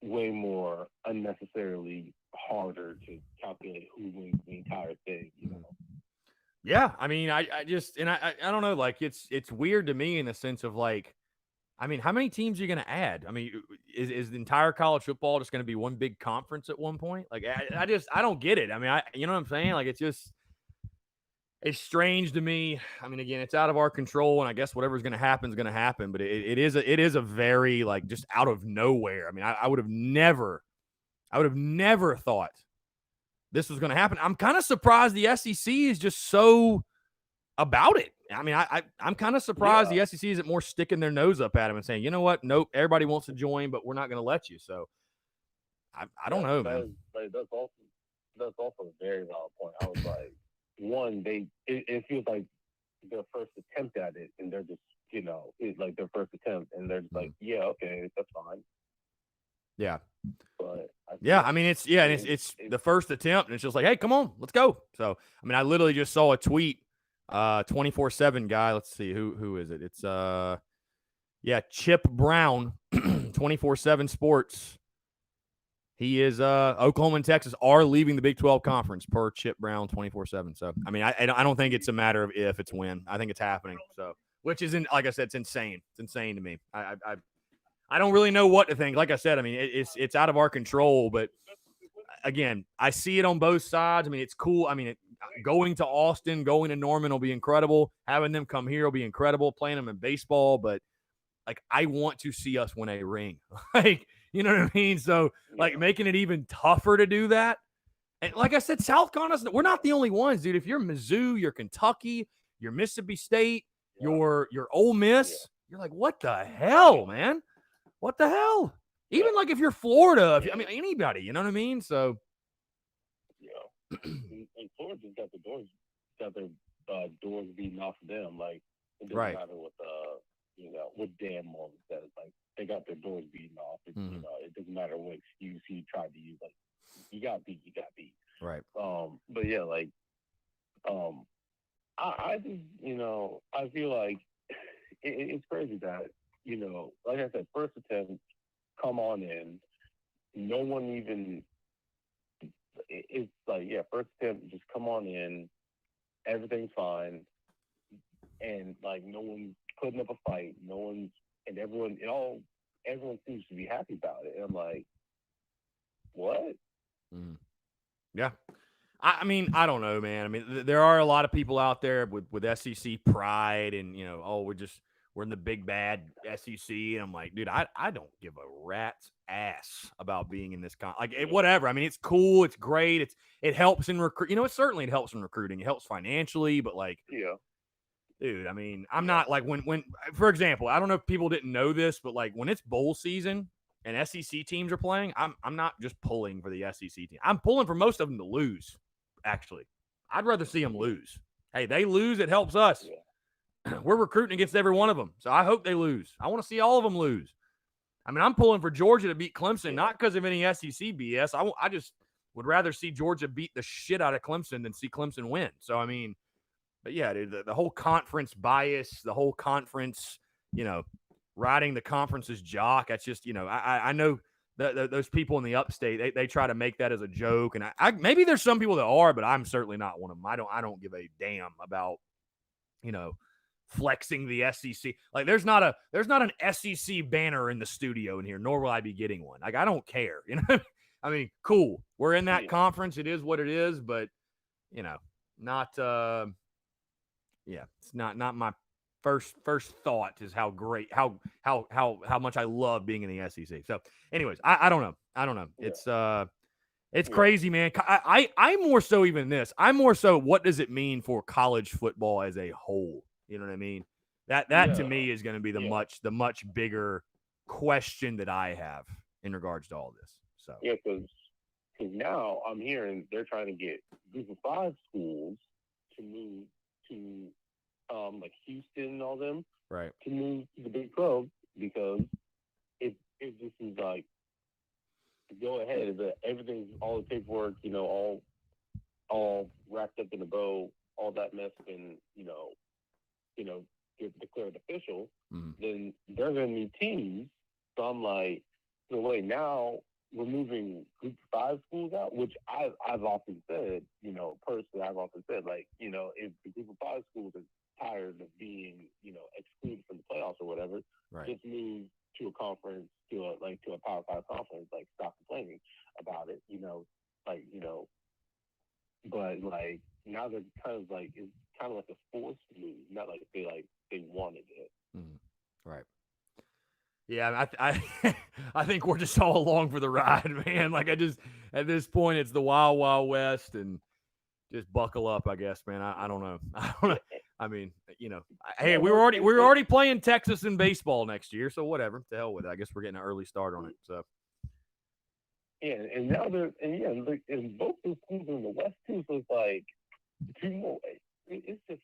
way more unnecessarily harder to calculate who wins the entire thing, you know? Yeah, I mean, I don't know, like it's weird to me in the sense of like, I mean, how many teams are you going to add? I mean, is the entire college football just going to be one big conference at one point? Like, I don't get it. I mean, you know what I'm saying? Like, it's strange to me. I mean, again, it's out of our control, and I guess whatever's going to happen is going to happen. But it is a very like just out of nowhere. I mean, I would have never thought this was going to happen. I'm kind of surprised the SEC is just so about it. I mean, I'm kind of surprised the SEC isn't more sticking their nose up at him and saying, you know what? Nope, everybody wants to join, but we're not going to let you. So I don't know, man. That's also a very valid point. I was like, one, it feels like their first attempt at it, and they're just, you know, it's like their first attempt, and they're just like, yeah, okay, that's fine. Yeah. But I mean, it's the first attempt, and it's just like, hey, come on, let's go. So, I mean, I literally just saw a tweet. 24/7 guy. Let's see who is it? It's Chip Brown, 24/7 Sports. He is Oklahoma and Texas are leaving the Big 12 conference per Chip Brown 24/7. So I mean, I don't think it's a matter of if, it's when. I think it's happening. So which isn't, like I said, it's insane. It's insane to me. I don't really know what to think. Like I said, I mean, it's out of our control, but again, I see it on both sides. I mean, it's cool. I mean, going to Austin, going to Norman will be incredible. Having them come here will be incredible. Playing them in baseball, but like, I want to see us win a ring. Like, you know what I mean? So, like, making it even tougher to do that. And like I said, South Carolina, we're not the only ones, dude. If you're Mizzou, you're Kentucky, you're Mississippi State, you're Ole Miss, you're like, what the hell, man? What the hell? Even like if you're Florida, I mean anybody, you know what I mean? So and Florida's got their doors beaten off of them. Like it doesn't right. matter what what Dan Mullen says. Like they got their doors beaten off. It, Mhm. It doesn't matter what excuse he tried to use. Like you got beat. Right. But yeah, like I just I feel like it's crazy that like I said, first attempt, come on in. No one even. It's like, yeah, first attempt, just come on in. Everything's fine, and like no one's putting up a fight. No one's, and everyone seems to be happy about it. And I'm like, what? Mhm. Yeah. I mean, I don't know, man. I mean, there are a lot of people out there with SEC pride and, we're in the big bad SEC. And I'm like, dude, I don't give a rat's ass about being in this whatever. I mean, it's cool. It's great. It helps in recruit. It helps in recruiting. It helps financially, but like, Yeah. dude, I mean, I'm not like when, for example, I don't know if people didn't know this, but like when it's bowl season and SEC teams are playing, I'm not just pulling for the SEC team. I'm pulling for most of them to lose. Actually, I'd rather see them lose. Hey, they lose, it helps us. Yeah. We're recruiting against every one of them, so I hope they lose. I want to see all of them lose. I mean, I'm pulling for Georgia to beat Clemson, not because of any SEC BS. I just would rather see Georgia beat the shit out of Clemson than see Clemson win. So, I mean, but yeah, dude, the whole conference bias, the whole conference, riding the conference's jock. That's just, I know those people in the upstate, they try to make that as a joke. And I maybe there's some people that are, but I'm certainly not one of them. I don't give a damn about, flexing the SEC. Like there's not an SEC banner in the studio in here, nor will I be getting one. Like I don't care. I mean, cool. We're in that conference. It is what it is, but not it's not my first thought is how great, how much I love being in the SEC. So anyways, I don't know. Yeah. It's crazy, man. I'm more so even this. I'm more so what does it mean for college football as a whole? You know what I mean? That to me is going to be the much bigger question that I have in regards to all this. So yeah, because now I'm hearing they're trying to get Group of 5 schools to move to like Houston and all them, right, to move to the Big 12 because it just is like go ahead. Everything's all the paperwork, all wrapped up in a bow, all that mess and get declared official. Mm-hmm. Then they're going to need teams. So I'm like, so wait, now we're moving Group 5 schools out, which I've often said, personally, I've often said, like, if the Group of 5 schools are tired of being, excluded from the playoffs or whatever, right, just move to a conference, to a Power 5 conference, like, stop complaining about it, but like now they're kind of like it's kind of like a forced move, not like they wanted it. Mm-hmm. Right. Yeah, I think we're just all along for the ride, man. Like at this point, it's the wild, wild west, and just buckle up, I guess, man. I don't know. I mean, hey, we were already playing Texas in baseball next year, so whatever. To hell with it. I guess we're getting an early start on it. So. Yeah, and now and both those schools are in the West too, so it's like 2 more. It's just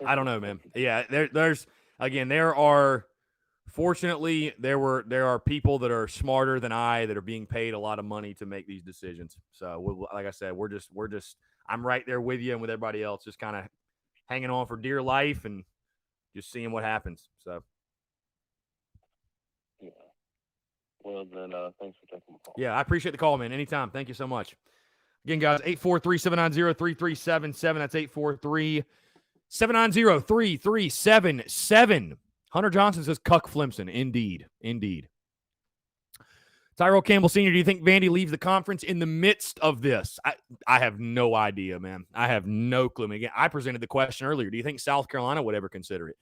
I don't know, man. Yeah, there's again, there are people that are smarter than I that are being paid a lot of money to make these decisions. So, like I said, we're just I'm right there with you and with everybody else, just kind of hanging on for dear life and just seeing what happens. So. Yeah. Well, then, thanks for taking the call. Yeah, I appreciate the call, man. Anytime. Thank you so much. Again, guys, 843-790-3377. That's 843-790-3377. Hunter Johnson says, Cuck Flimson. Indeed. Tyrell Campbell Sr., do you think Vandy leaves the conference in the midst of this? I have no idea, man. I have no clue. Again, I presented the question earlier. Do you think South Carolina would ever consider it?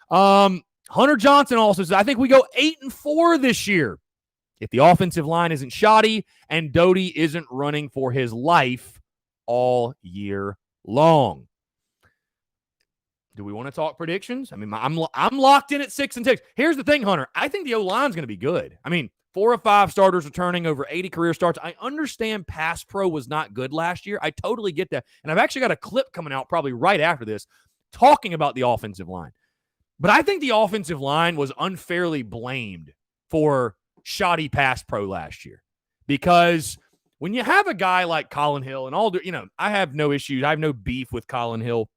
Hunter Johnson also says, I think we go 8-4 this year. If the offensive line isn't shoddy and Doty isn't running for his life all year long. Do we want to talk predictions? I mean, I'm locked in at 6-6. Here's the thing, Hunter. I think the O-line's going to be good. I mean, 4 of 5 starters returning, over 80 career starts. I understand pass pro was not good last year. I totally get that. And I've actually got a clip coming out probably right after this talking about the offensive line. But I think the offensive line was unfairly blamed for shoddy pass pro last year. Because when you have a guy like Colin Hill, and I have no issues. I have no beef with Colin Hill.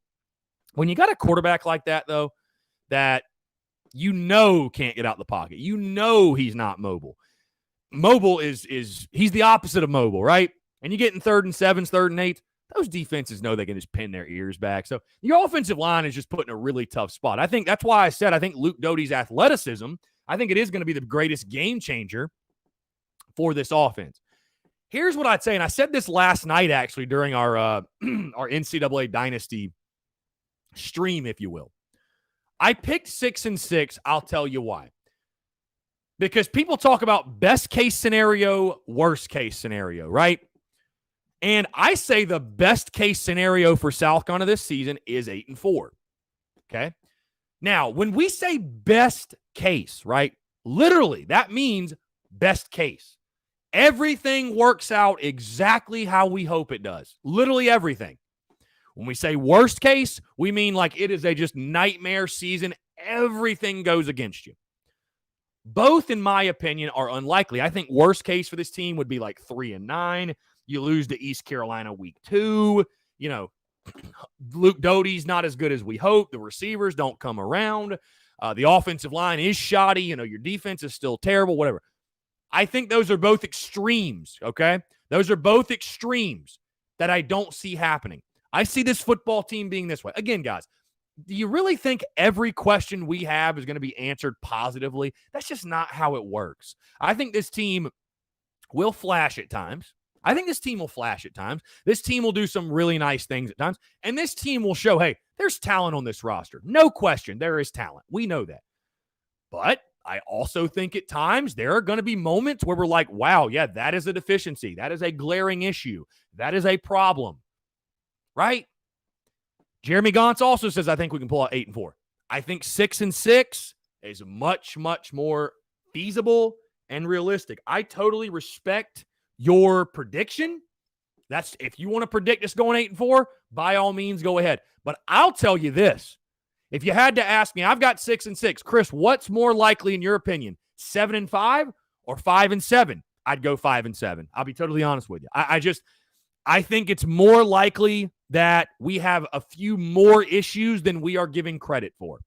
When you got a quarterback like that, though, that can't get out the pocket. He's not mobile. Mobile he's the opposite of mobile, right? And you get in 3rd and 7s, 3rd and 8s, those defenses know they can just pin their ears back. So your offensive line is just put in a really tough spot. I think that's why I said I think Luke Doty's athleticism, I think it is going to be the greatest game changer for this offense. Here's what I'd say, and I said this last night actually during our our NCAA Dynasty stream, if you will. I picked 6-6. I'll tell you why. Because people talk about best case scenario, worst case scenario, right? And I say the best case scenario for South Carolina this season is 8-4. Okay. Now, when we say best case, right? Literally, that means best case. Everything works out exactly how we hope it does. Literally everything. When we say worst case, we mean like it is a just nightmare season. Everything goes against you. Both, in my opinion, are unlikely. I think worst case for this team would be like 3-9. You lose to East Carolina week 2. Luke Doty's not as good as we hope. The receivers don't come around. The offensive line is shoddy. Your defense is still terrible, whatever. I think those are both extremes, okay? Those are both extremes that I don't see happening. I see this football team being this way. Again, guys, do you really think every question we have is going to be answered positively? That's just not how it works. I think this team will flash at times. This team will do some really nice things at times. And this team will show, hey, there's talent on this roster. No question, there is talent. We know that. But I also think at times there are going to be moments where we're like, wow, yeah, that is a deficiency. That is a glaring issue. That is a problem. Right? Jeremy Gauntz also says, I think we can pull out 8-4. I think 6-6 is much, much more feasible and realistic. I totally respect your prediction. That's if you want to predict us going 8-4, by all means, go ahead. But I'll tell you this. If you had to ask me, I've got 6-6. Chris, what's more likely in your opinion? 7-5 or 5-7? I'd go 5-7. I'll be totally honest with you. I think it's more likely that we have a few more issues than we are giving credit for.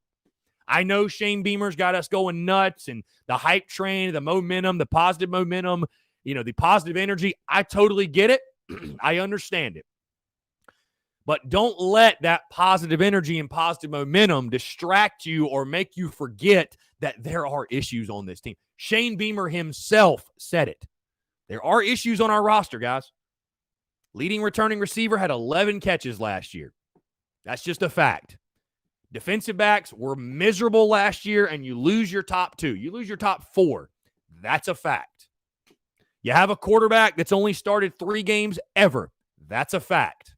I know Shane Beamer's got us going nuts and the hype train, the momentum, the positive momentum, the positive energy. I totally get it. I understand it. But don't let that positive energy and positive momentum distract you or make you forget that there are issues on this team. Shane Beamer himself said it. There are issues on our roster, guys. Leading returning receiver had 11 catches last year. That's just a fact. Defensive backs were miserable last year, and you lose your top 2. You lose your top 4. That's a fact. You have a quarterback that's only started 3 games ever. That's a fact.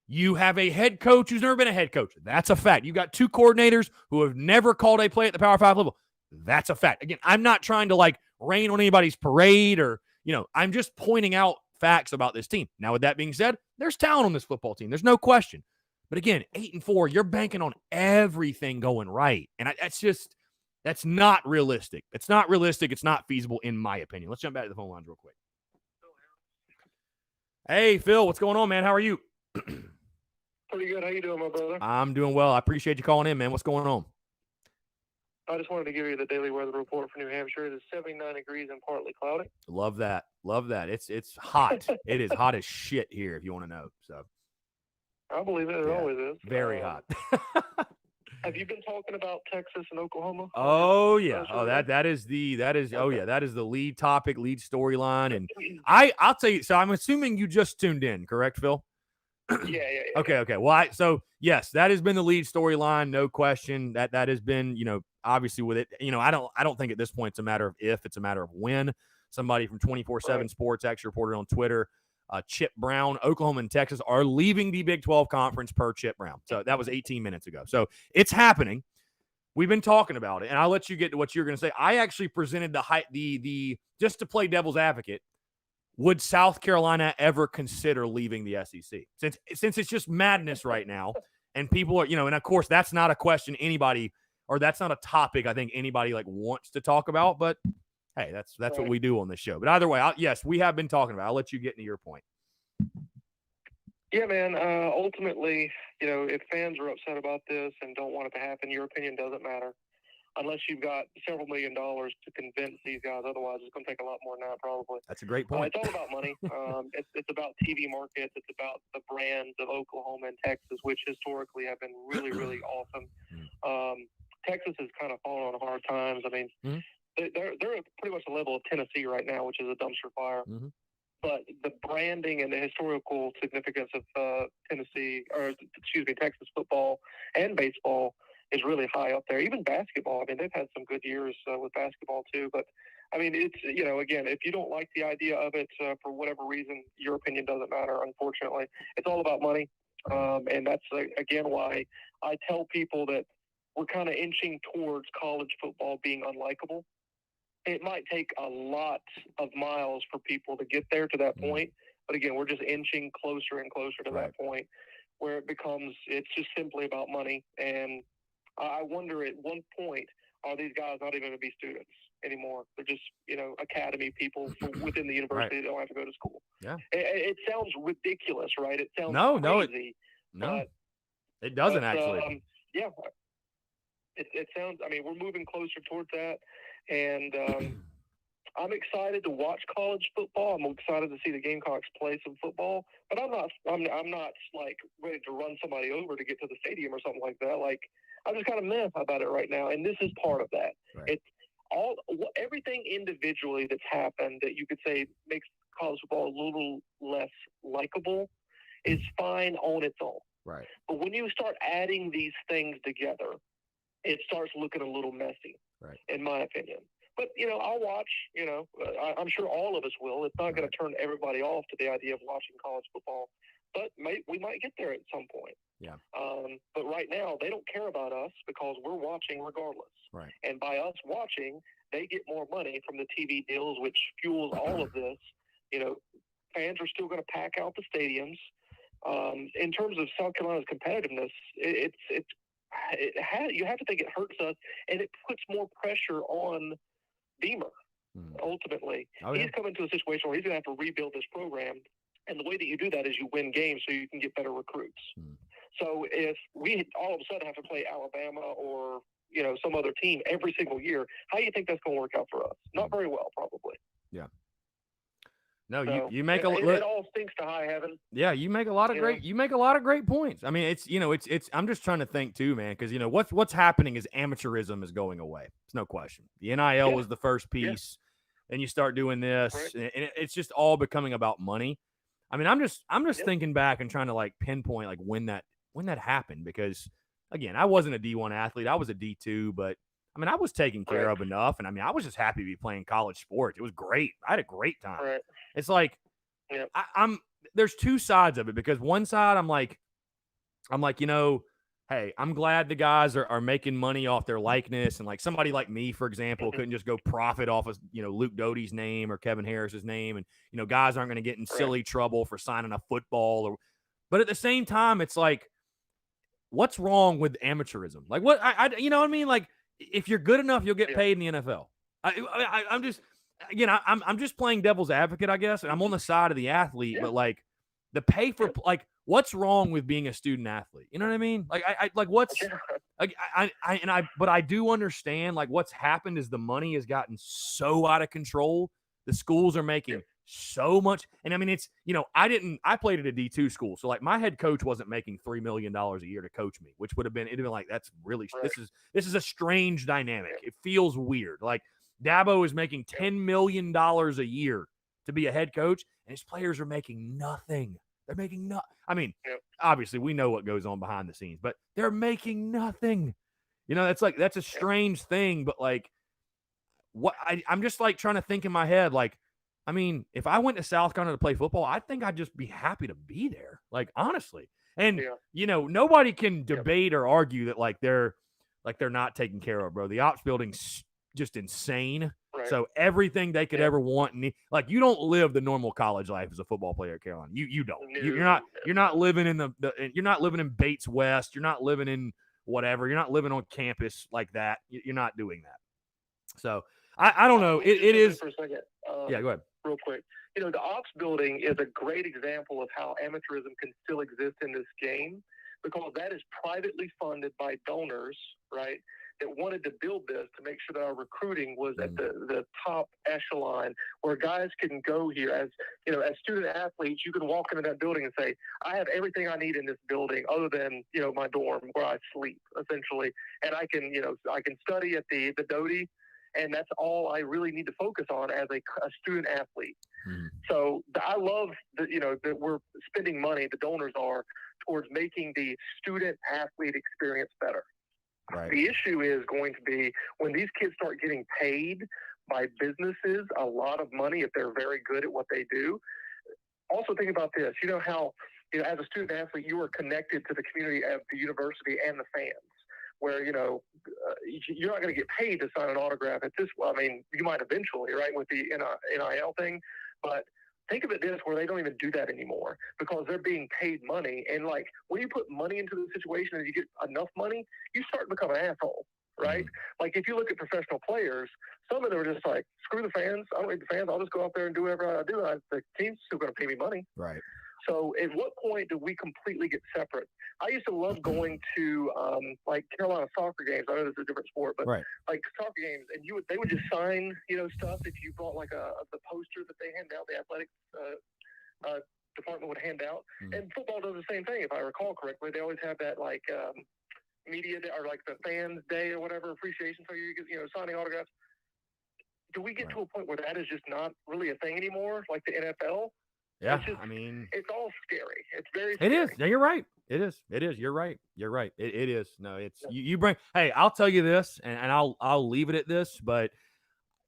You have a head coach who's never been a head coach. That's a fact. You got 2 coordinators who have never called a play at the Power 5 level. That's a fact. Again, I'm not trying to rain on anybody's parade or, I'm just pointing out facts about this team. Now, with that being said, there's talent on this football team. There's no question. But again, 8-4, you're banking on everything going right. And that's not realistic. It's not realistic. It's not feasible, in my opinion. Let's jump back to the phone lines real quick. Hey, Phil, what's going on, man? How are you? Pretty good. How you doing, my brother? I'm doing well. I appreciate you calling in, man. What's going on? I just wanted to give you the daily weather report for New Hampshire. It is 79 degrees and partly cloudy. Love that. It's hot. It is hot as shit here, if you want to know. So I believe it. It always is. Very hot. Have you been talking about Texas and Oklahoma? Oh yeah. Oh, that is the lead topic, lead storyline. And I'll tell you, so I'm assuming you just tuned in, correct, Phil? Yeah. Okay. Well, yes, that has been the lead storyline, no question. That has been, obviously with it, I don't think at this point it's a matter of if, it's a matter of when. Somebody from 24/7 Sports actually reported on Twitter. Chip Brown. Oklahoma and Texas are leaving the Big 12 conference per Chip Brown. So that was 18 minutes ago. So it's happening. We've been talking about it, and I'll let you get to what you're going to say. I actually presented the just to play devil's advocate. Would South Carolina ever consider leaving the SEC? Since it's just madness right now, and people are, and of course that's not a question anybody, or that's not a topic I think anybody like wants to talk about. But hey, that's Right. what we do on this show. But either way, yes, we have been talking about it. I'll let you get into your point. Yeah, man. Ultimately, if fans are upset about this and don't want it to happen, your opinion doesn't matter. Unless you've got several $1 million to convince these guys. Otherwise, it's going to take a lot more than that, probably. That's a great point. It's all about money. It's about TV markets. It's about the brands of Oklahoma and Texas, which historically have been really, really awesome. Texas has kind of fallen on hard times. I mean, they're at pretty much the level of Tennessee right now, which is a dumpster fire. Mm-hmm. But the branding and the historical significance of Texas football and baseball is really high up there. Even basketball. I mean, they've had some good years with basketball too. But I mean, it's again, if you don't like the idea of it for whatever reason, your opinion doesn't matter. Unfortunately, it's all about money, and that's again why I tell people that we're kind of inching towards college football being unlikable. It might take a lot of miles for people to get there to that point. But again, we're just inching closer and closer to that point where it's just simply about money. And I wonder at one point, are these guys not even going to be students anymore? They're just, academy people within the university that don't have to go to school. Yeah. It sounds ridiculous, right? It sounds crazy. No, it doesn't actually. Yeah. It sounds, I mean, we're moving closer towards that. And I'm excited to watch college football. I'm excited to see the Gamecocks play some football. But I'm not like ready to run somebody over to get to the stadium or something like that. Like, I'm just kind of meh about it right now. And this is part of that. Right. It's everything individually that's happened that you could say makes college football a little less likable is fine on its own. Right. But when you start adding these things together, it starts looking a little messy, in my opinion. But, I'll watch, I'm sure all of us will. It's not going to turn everybody off to the idea of watching college football. But we might get there at some point. Yeah. But right now, they don't care about us because we're watching regardless. Right. And by us watching, they get more money from the TV deals, which fuels all of this. Fans are still going to pack out the stadiums. In terms of South Carolina's competitiveness, you have to think it hurts us, and it puts more pressure on Beamer. Ultimately, he's coming to a situation where he's going to have to rebuild this program, and the way that you do that is you win games so you can get better recruits. So if we all of a sudden have to play Alabama or some other team every single year, how do you think that's going to work out for us? Not very well, probably. Yeah. No, so, you make it all stinks to high heaven. Yeah, you make a lot of great points. I mean, it's I'm just trying to think too, man, because what's happening is amateurism is going away. It's no question. The NIL was the first piece, and you start doing this, and it's just all becoming about money. I mean, I'm just thinking back and trying to like pinpoint like when that happened, because again, I wasn't a D1 athlete, I was a D2, but I mean, I was taken care of enough, and I mean, I was just happy to be playing college sports. It was great. I had a great time. Right. It's like there's two sides of it, because one side I'm like, hey, I'm glad the guys are making money off their likeness, and like somebody like me, for example, couldn't just go profit off of Luke Doty's name or Kevin Harris's name, and guys aren't going to get in silly trouble for signing a football. But at the same time, it's like, what's wrong with amateurism? Like what you know what I mean? Like, if you're good enough, you'll get paid in the NFL. I'm just, again, I'm just playing devil's advocate, I guess, and I'm on the side of the athlete, but like the pay for, like, what's wrong with being a student athlete? You know what I mean? Like, I like what's, like, but I do understand, like, what's happened is the money has gotten so out of control. The schools are making so much, and I mean, it's, I played at a D2 school, so like my head coach wasn't making $3 million a year to coach me, which it'd have been like, that's really this is a strange dynamic. It feels weird. Like Dabo is making $10 million a year to be a head coach, and his players are making nothing. They're making I mean, obviously we know what goes on behind the scenes, but they're making nothing. That's a strange thing, but like, what I'm just like trying to think in my head, like, I mean, if I went to South Carolina to play football, I think I'd just be happy to be there. Like, honestly. And, nobody can debate or argue that, they're not taken care of, bro. The ops building's just insane. Right. So everything they could ever want and need, you don't live the normal college life as a football player at Carolina. You don't. No. You're not living in you're not living in Bates West. You're not living in whatever. You're not living on campus like that. You're not doing that. So I don't know. It is. For a second. Yeah, go ahead. Real quick. The ops building is a great example of how amateurism can still exist in this game, because that is privately funded by donors, right, that wanted to build this to make sure that our recruiting was at the top echelon, where guys can go here as student athletes. You can walk into that building and say, I have everything I need in this building other than, my dorm where I sleep, essentially. And I can study at the Doty, and that's all I really need to focus on as a student athlete. Mm-hmm. So I love that we're spending money, the donors are, towards making the student athlete experience better. Right. The issue is going to be when these kids start getting paid by businesses a lot of money if they're very good at what they do. Also think about this. You know how, as a student athlete, you are connected to the community of the university and the fans, where, you're not going to get paid to sign an autograph at this. Well, I mean, you might eventually, right, with the NIL thing, but think of it this, where they don't even do that anymore because they're being paid money. And when you put money into the situation and you get enough money, you start to become an asshole, right? Mm-hmm. If you look at professional players, some of them are just like, screw the fans. I don't need the fans. I'll just go out there and do whatever I do. The team's still going to pay me money. Right. So at what point do we completely get separate? I used to love going to Carolina soccer games. I know this is a different sport, but soccer games, and they would just sign stuff if you brought the poster that they hand out, the athletics department would hand out. Mm-hmm. And football does the same thing, if I recall correctly. They always have that media day, or the fans day or whatever, appreciation. So you get signing autographs. Do we get to a point where that is just not really a thing anymore, like the NFL? Yeah, it's all scary. It's very scary. It is. Yeah, you're right. It is. You're right. It is. No, it's you bring. Hey, I'll tell you this, and I'll leave it at this. But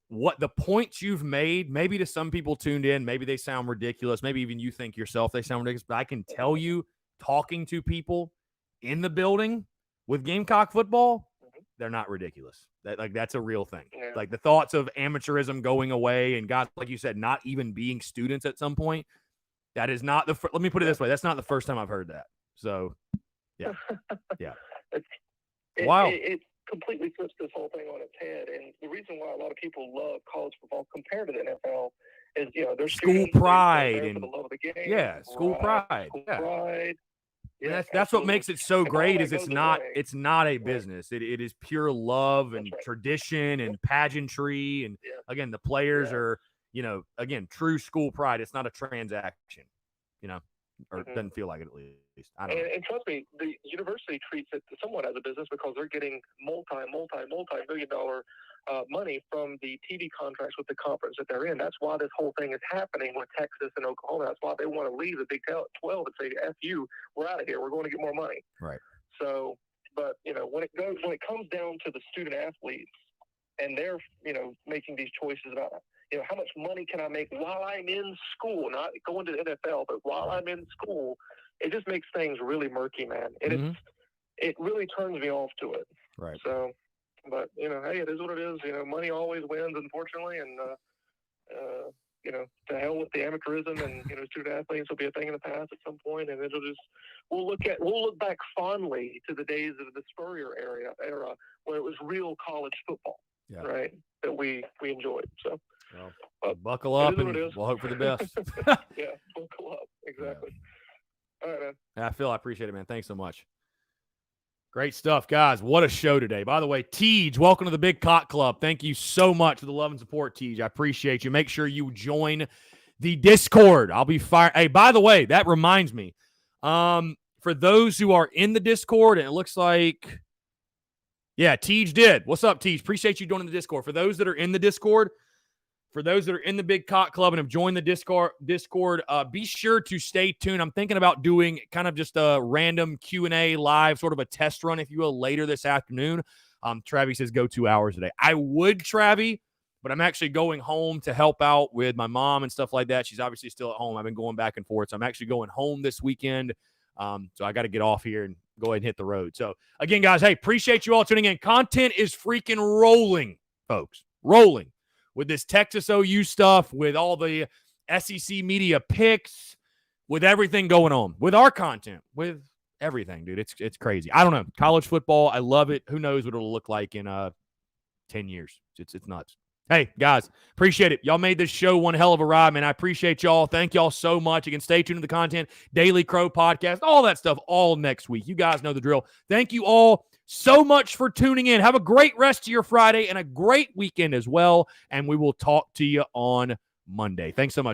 what the points you've made, maybe to some people tuned in, maybe they sound ridiculous. Maybe even you think yourself they sound ridiculous. But I can tell you, talking to people in the building with Gamecock football, they're not ridiculous. That's a real thing. Yeah. The thoughts of amateurism going away and guys, like you said, not even being students at some point. That is not let me put it this way. That's not the first time I've heard that. So, yeah. Wow. It completely flips this whole thing on its head. And the reason why a lot of people love college football compared to the NFL is, there's school pride and for the love of the game. Yeah, school pride. School pride. Yeah, that's what makes it so great. Is it's not a business. It is pure love and tradition and pageantry. And again, the players are, again, true school pride. It's not a transaction, or it doesn't feel like it at least. I don't know. And trust me, the university treats it somewhat as a business because they're getting multi-million-dollar money from the TV contracts with the conference that they're in. That's why this whole thing is happening with Texas and Oklahoma. That's why they want to leave the Big 12 and say, F you, we're out of here. We're going to get more money. Right. So, but, when it comes down to the student athletes and they're, making these choices about how much money can I make while I'm in school, not going to the NFL, but while I'm in school, it just makes things really murky, man. And it really turns me off to it. Right. So, but, hey, it is what it is. Money always wins, unfortunately. And, to hell with the amateurism and, student athletes will be a thing in the past at some point. And we'll look back fondly to the days of the Spurrier era where it was real college football, right, that we enjoyed. So. Well, buckle up and we'll hope for the best. Yeah, buckle up. Exactly. Yeah. All right, man. Phil, I appreciate it, man. Thanks so much. Great stuff, guys. What a show today. By the way, Tej, welcome to the Big Cock Club. Thank you so much for the love and support, Tej. I appreciate you. Make sure you join the Discord. I'll be fired. Hey, by the way, that reminds me. For those who are in the Discord, and it looks like, Tej did. What's up, Tej? Appreciate you joining the Discord. For those that are in the Discord, for those that are in the Big Cock Club and have joined the Discord, be sure to stay tuned. I'm thinking about doing kind of just a random Q&A live, sort of a test run, if you will, later this afternoon. Travie says go 2 hours a day. I would, Travie, but I'm actually going home to help out with my mom and stuff like that. She's obviously still at home. I've been going back and forth. So I'm actually going home this weekend. So I got to get off here and go ahead and hit the road. So again, guys, hey, appreciate you all tuning in. Content is freaking rolling, folks. Rolling with this Texas OU stuff, with all the SEC media picks, with everything going on, with our content, with everything, dude. It's crazy. I don't know. College football, I love it. Who knows what it'll look like in 10 years. It's nuts. Hey, guys, appreciate it. Y'all made this show one hell of a ride, man. I appreciate y'all. Thank y'all so much. Again, stay tuned to the content, Daily Crow podcast, all that stuff, all next week. You guys know the drill. Thank you all so much for tuning in. Have a great rest of your Friday and a great weekend as well, and we will talk to you on Monday. Thanks so much.